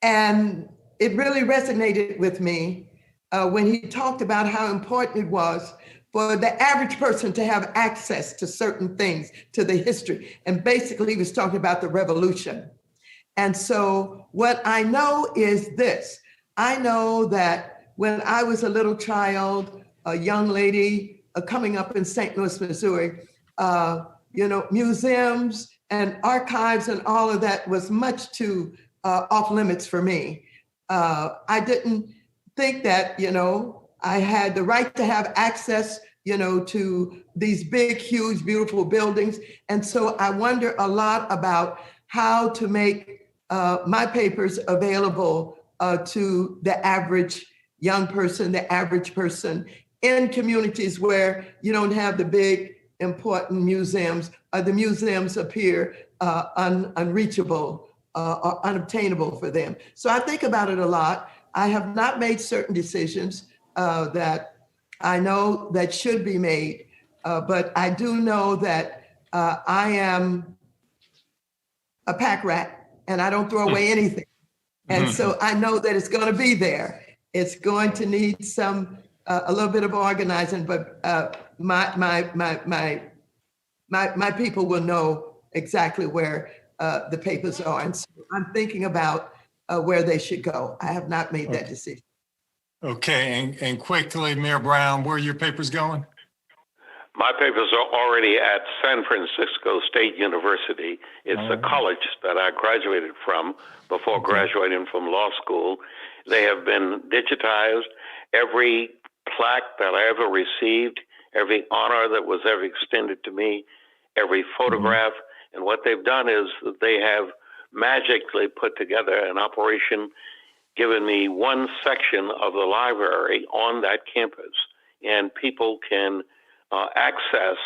And it really resonated with me when he talked about how important it was for the average person to have access to certain things, to the history. And basically, he was talking about the revolution. And so what I know is this. I know that when I was a little child, a young lady coming up in St. Louis, Missouri, museums and archives and all of that was much too off limits for me. I didn't think that, I had the right to have access, to these big, huge, beautiful buildings. And so I wonder a lot about how to make my papers available to the average young person, the average person in communities where you don't have the big, important museums. The museums appear unreachable or unobtainable for them. So I think about it a lot. I have not made certain decisions that I know that should be made, but I do know that I am a pack rat and I don't throw away anything. And so I know that it's going to be there. It's going to need a little bit of organizing, but my people will know exactly where the papers are. And so I'm thinking about where they should go. I have not made that decision. Okay, and quickly, Mayor Brown, where are your papers going? My papers are already at San Francisco State University. It's the college that I graduated from before graduating from law school. They have been digitized. Every plaque that I ever received, every honor that was ever extended to me, every photograph. And what they've done is that they have magically put together an operation, given me one section of the library on that campus, and people can access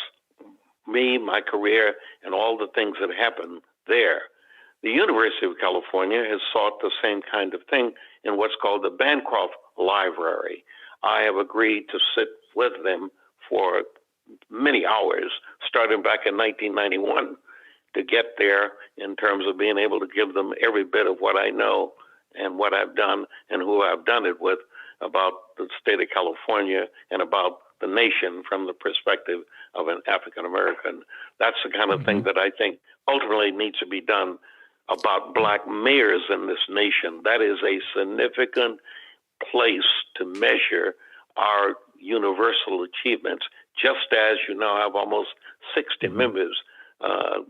me, my career, and all the things that happen there. The University of California has sought the same kind of thing in what's called the Bancroft Library. I have agreed to sit with them for many hours, starting back in 1991, to get there in terms of being able to give them every bit of what I know and what I've done and who I've done it with about the state of California and about the nation from the perspective of an African American. That's the kind of thing that I think ultimately needs to be done about Black mayors in this nation. That is a significant place to measure our universal achievements, just as you now have almost 60 members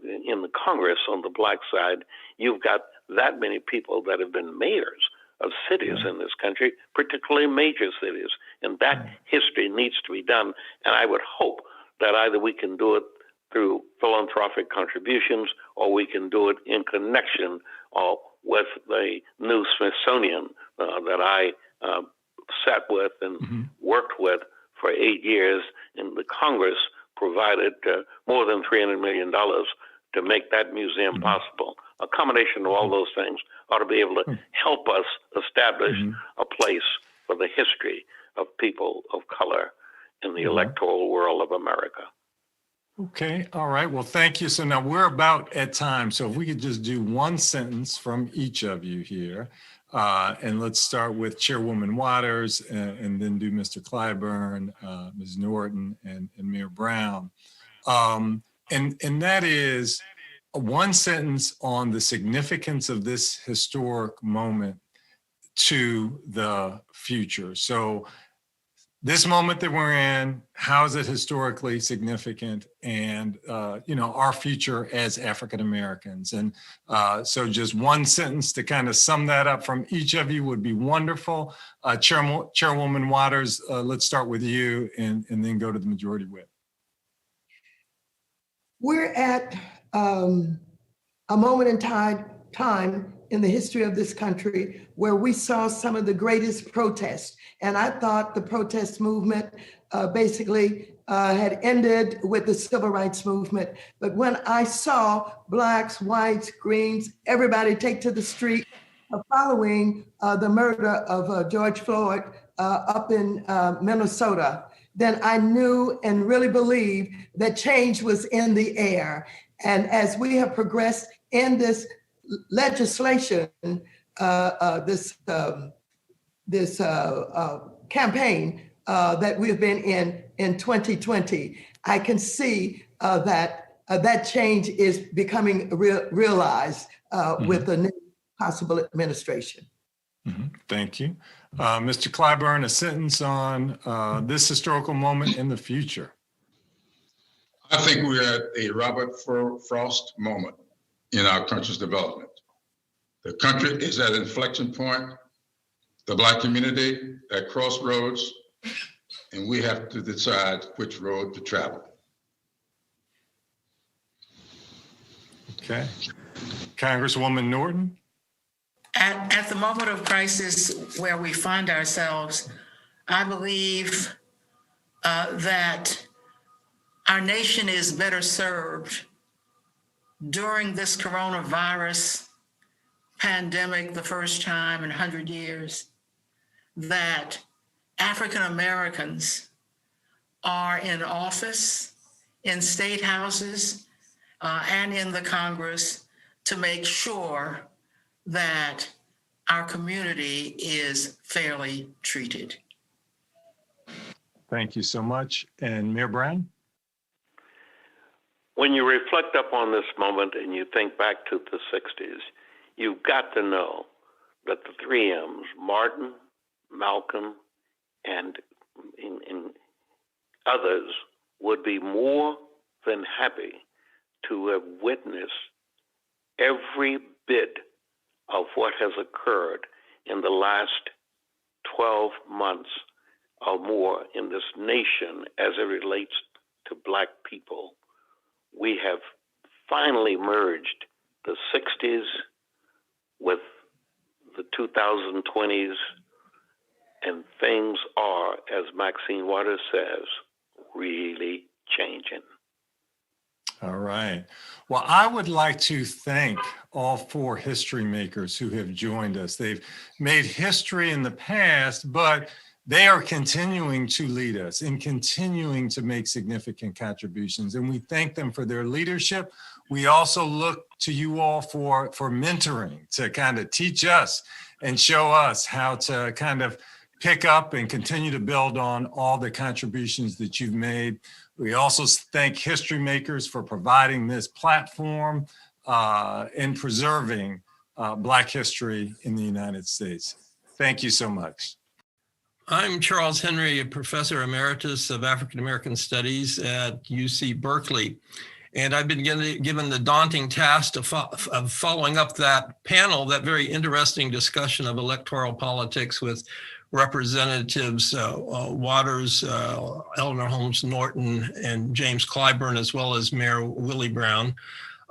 in the Congress on the Black side. You've got that many people that have been mayors of cities in this country, particularly major cities. And that history needs to be done. And I would hope that either we can do it through philanthropic contributions or we can do it in connection with the new Smithsonian that I sat with and worked with for 8 years. And the Congress provided more than $300 million to make that museum possible. A combination of all those things ought to be able to help us establish a place for the history of people of color in the electoral world of America. Okay, all right. Well, thank you. So now we're about at time. So if we could just do one sentence from each of you here. And let's start with Chairwoman Waters and then do Mr. Clyburn, Ms. Norton, and Mayor Brown. And that is one sentence on the significance of this historic moment to the future. So this moment that we're in, how is it historically significant, and our future as African Americans? And so just one sentence to kind of sum that up from each of you would be wonderful. Chairwoman Waters, let's start with you and then go to the majority whip. We're at a moment in time in the history of this country where we saw some of the greatest protests. And I thought the protest movement basically had ended with the civil rights movement. But when I saw Blacks, whites, Greens, everybody take to the street following the murder of George Floyd up in Minnesota, then I knew and really believed that change was in the air. And as we have progressed in this legislation, this campaign that we've been in 2020, I can see that change is becoming realized with the new possible administration. Thank you. Mr. Clyburn, a sentence on this historical moment in the future. I think we're at a Robert Frost moment. in our country's development. The country is at an inflection point, the Black community at crossroads, and we have to decide which road to travel. Okay. Congresswoman Norton? At the moment of crisis where we find ourselves, I believe that our nation is better served during this coronavirus pandemic, the first time in 100 years, that African Americans are in office, in state houses, and in the Congress to make sure that our community is fairly treated. Thank you so much. And Mayor Brown? When you reflect upon this moment and you think back to the 60s, you've got to know that the 3 M's, Martin, Malcolm, and others, would be more than happy to have witnessed every bit of what has occurred in the last 12 months or more in this nation as it relates to Black people. We have finally merged the 60s with the 2020s, and things are, as Maxine Waters says, really changing. All right. Well, I would like to thank all 4 history makers who have joined us. They've made history in the past, but they are continuing to lead us and continuing to make significant contributions. And we thank them for their leadership. We also look to you all for mentoring, to kind of teach us and show us how to kind of pick up and continue to build on all the contributions that you've made. We also thank History Makers for providing this platform and preserving Black history in the United States. Thank you so much. I'm Charles Henry, a professor emeritus of African American Studies at UC Berkeley. And I've been given the daunting task of following up that panel, that very interesting discussion of electoral politics with Representatives Waters, Eleanor Holmes-Norton, and James Clyburn, as well as Mayor Willie Brown,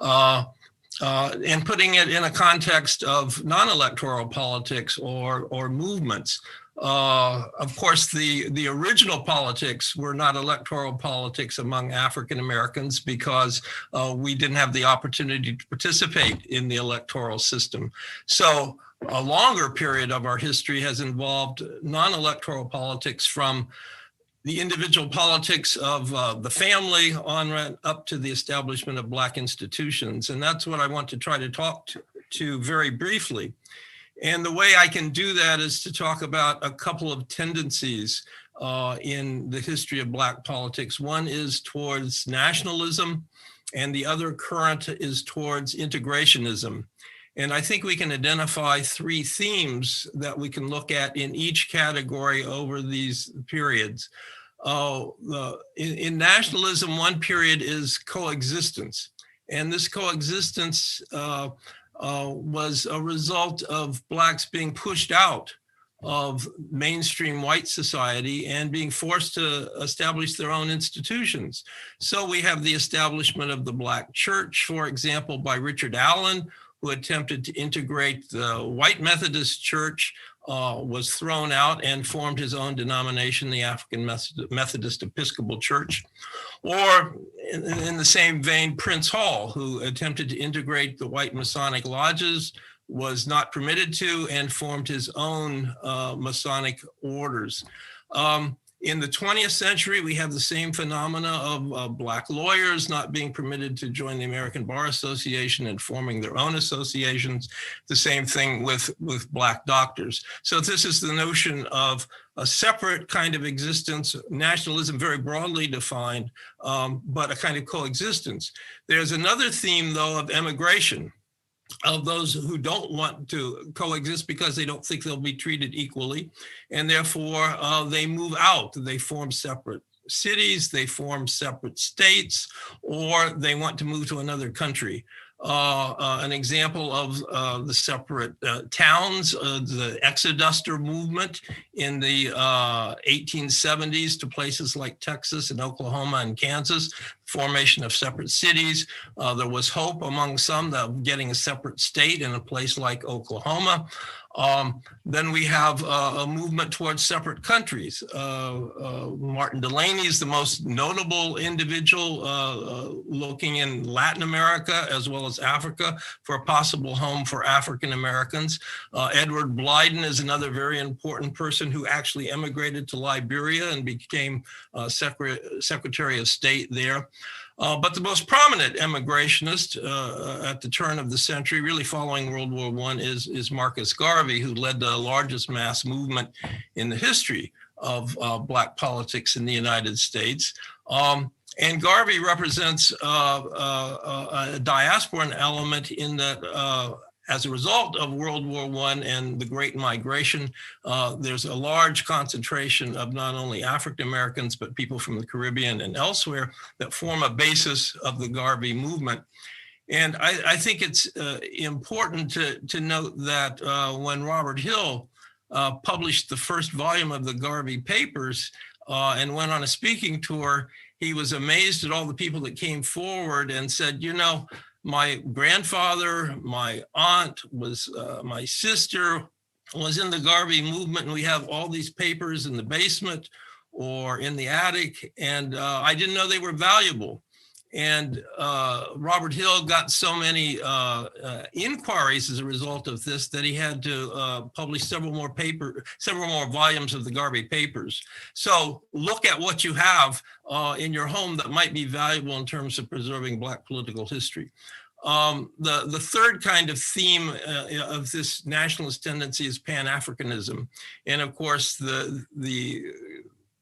and putting it in a context of non-electoral politics or movements. Of course, the original politics were not electoral politics among African Americans because we didn't have the opportunity to participate in the electoral system. So a longer period of our history has involved non-electoral politics, from the individual politics of the family on up to the establishment of Black institutions. And that's what I want to try to talk to very briefly. And the way I can do that is to talk about a couple of tendencies in the history of Black politics. One is towards nationalism, and the other current is towards integrationism. And I think we can identify 3 themes that we can look at in each category over these periods. In nationalism, one period is coexistence. And this coexistence was a result of Blacks being pushed out of mainstream white society and being forced to establish their own institutions. So we have the establishment of the Black church, for example, by Richard Allen, who attempted to integrate the white Methodist church, was thrown out and formed his own denomination, the African Methodist Episcopal Church. Or in the same vein, Prince Hall, who attempted to integrate the white Masonic lodges, was not permitted to, and formed his own Masonic orders. In the 20th century, we have the same phenomena of Black lawyers not being permitted to join the American Bar Association and forming their own associations. The same thing with Black doctors. So this is the notion of a separate kind of existence, nationalism very broadly defined, but a kind of coexistence. There's another theme, though, of emigration, of those who don't want to coexist because they don't think they'll be treated equally. And therefore, they move out. They form separate cities, they form separate states, or they want to move to another country. an example of the separate towns, the exoduster movement in the 1870s to places like Texas and Oklahoma and Kansas, formation of separate cities. There was hope among some of getting a separate state in a place like Oklahoma. Then we have a movement towards separate countries. Martin Delany is the most notable individual looking in Latin America as well as Africa for a possible home for African Americans. Edward Blyden is another very important person who actually emigrated to Liberia and became Secretary of State there. But the most prominent emigrationist at the turn of the century, really following World War I, is Marcus Garvey, who led the largest mass movement in the history of Black politics in the United States. And Garvey represents a diasporan element in that as a result of World War I and the Great Migration, there's a large concentration of not only African Americans, but people from the Caribbean and elsewhere that form a basis of the Garvey movement. And I think it's important to note that when Robert Hill published the first volume of the Garvey Papers and went on a speaking tour, he was amazed at all the people that came forward and said, you know, my grandfather, my aunt, my sister was in the Garvey movement, and we have all these papers in the basement or in the attic, and I didn't know they were valuable. And Robert Hill got so many inquiries as a result of this that he had to publish several more volumes of the Garvey Papers. So look at what you have in your home that might be valuable in terms of preserving Black political history. The third kind of theme of this nationalist tendency is Pan-Africanism, and of course the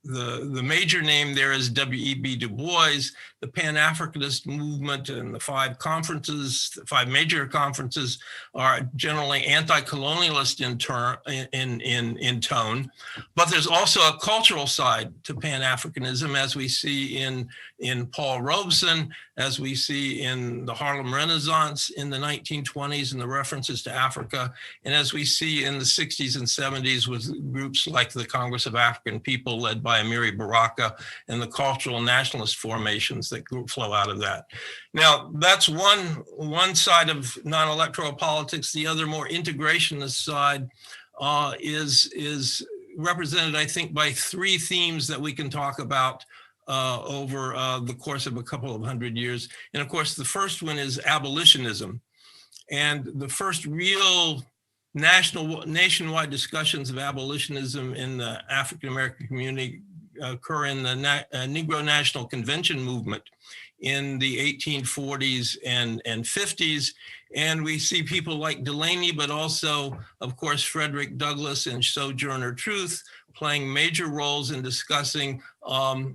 major name there is W.E.B. Du Bois. The Pan-Africanist movement and the five major conferences are generally anti-colonialist in tone, but there's also a cultural side to Pan-Africanism, as we see in Paul Robeson, as we see in the Harlem Renaissance in the 1920s and the references to Africa, and as we see in the 60s and 70s with groups like the Congress of African People led by Amiri Baraka and the cultural nationalist formations that flow out of that. Now, that's one side of non-electoral politics. The other, more integrationist side, is represented, I think, by three themes that we can talk about over the course of a couple of hundred years. And of course, the first one is abolitionism. And the first real nationwide discussions of abolitionism in the African-American community occur in the Negro National Convention movement in the 1840s and 50s. And we see people like Delany, but also, of course, Frederick Douglass and Sojourner Truth playing major roles in discussing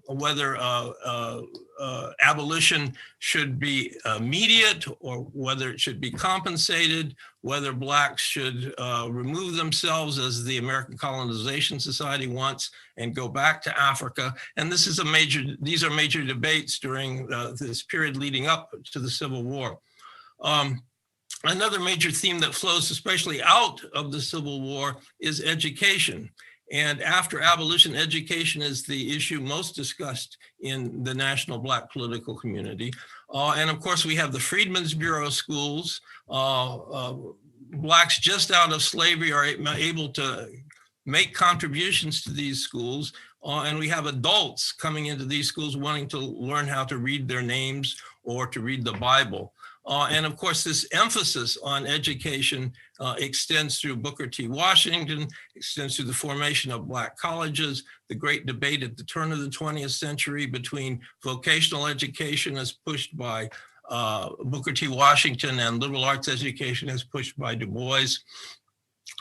whether abolition should be immediate or whether it should be compensated, whether Blacks should remove themselves as the American Colonization Society wants and go back to Africa. And these are major debates during this period leading up to the Civil War. Another major theme that flows especially out of the Civil War is education. And after abolition, education is the issue most discussed in the national Black political community. And of course, we have the Freedmen's Bureau schools. Blacks just out of slavery are able to make contributions to these schools. And we have adults coming into these schools wanting to learn how to read their names or to read the Bible. And of course, this emphasis on education extends through Booker T. Washington, extends through the formation of Black colleges, the great debate at the turn of the 20th century between vocational education as pushed by Booker T. Washington and liberal arts education as pushed by Du Bois.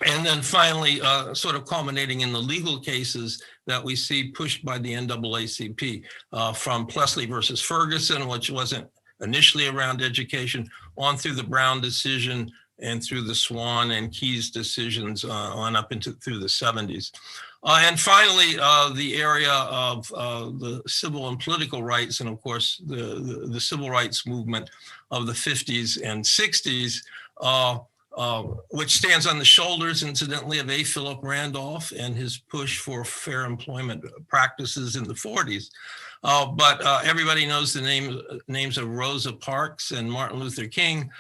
And then finally, sort of culminating in the legal cases that we see pushed by the NAACP from Plessy versus Ferguson, which wasn't initially around education, on through the Brown decision and through the Swan and Keyes decisions on up through the 70s. And finally, the area of the civil and political rights, and of course, the civil rights movement of the 50s and 60s, which stands on the shoulders, incidentally, of A. Philip Randolph and his push for fair employment practices in the 40s. But everybody knows the names of Rosa Parks and Martin Luther King.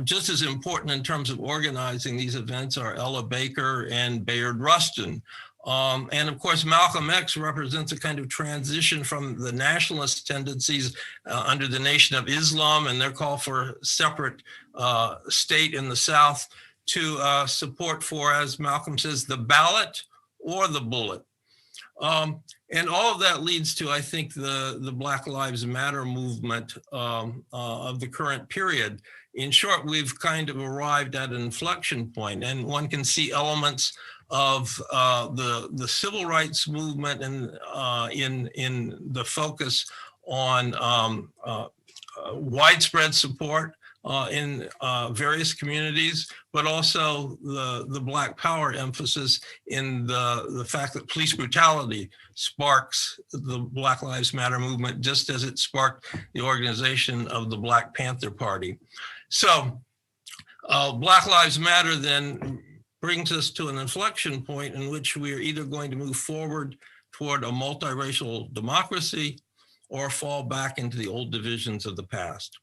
Just as important in terms of organizing these events are Ella Baker and Bayard Rustin. And of course, Malcolm X represents a kind of transition from the nationalist tendencies under the Nation of Islam and their call for a separate state in the South to support for, as Malcolm says, the ballot or the bullet. And all of that leads to, I think, the Black Lives Matter movement of the current period. In short, we've kind of arrived at an inflection point, and one can see elements of the civil rights movement and in the focus on widespread support in various communities, but also the Black Power emphasis in the fact that police brutality sparks the Black Lives Matter movement, just as it sparked the organization of the Black Panther Party. So Black Lives Matter then brings us to an inflection point in which we are either going to move forward toward a multiracial democracy or fall back into the old divisions of the past.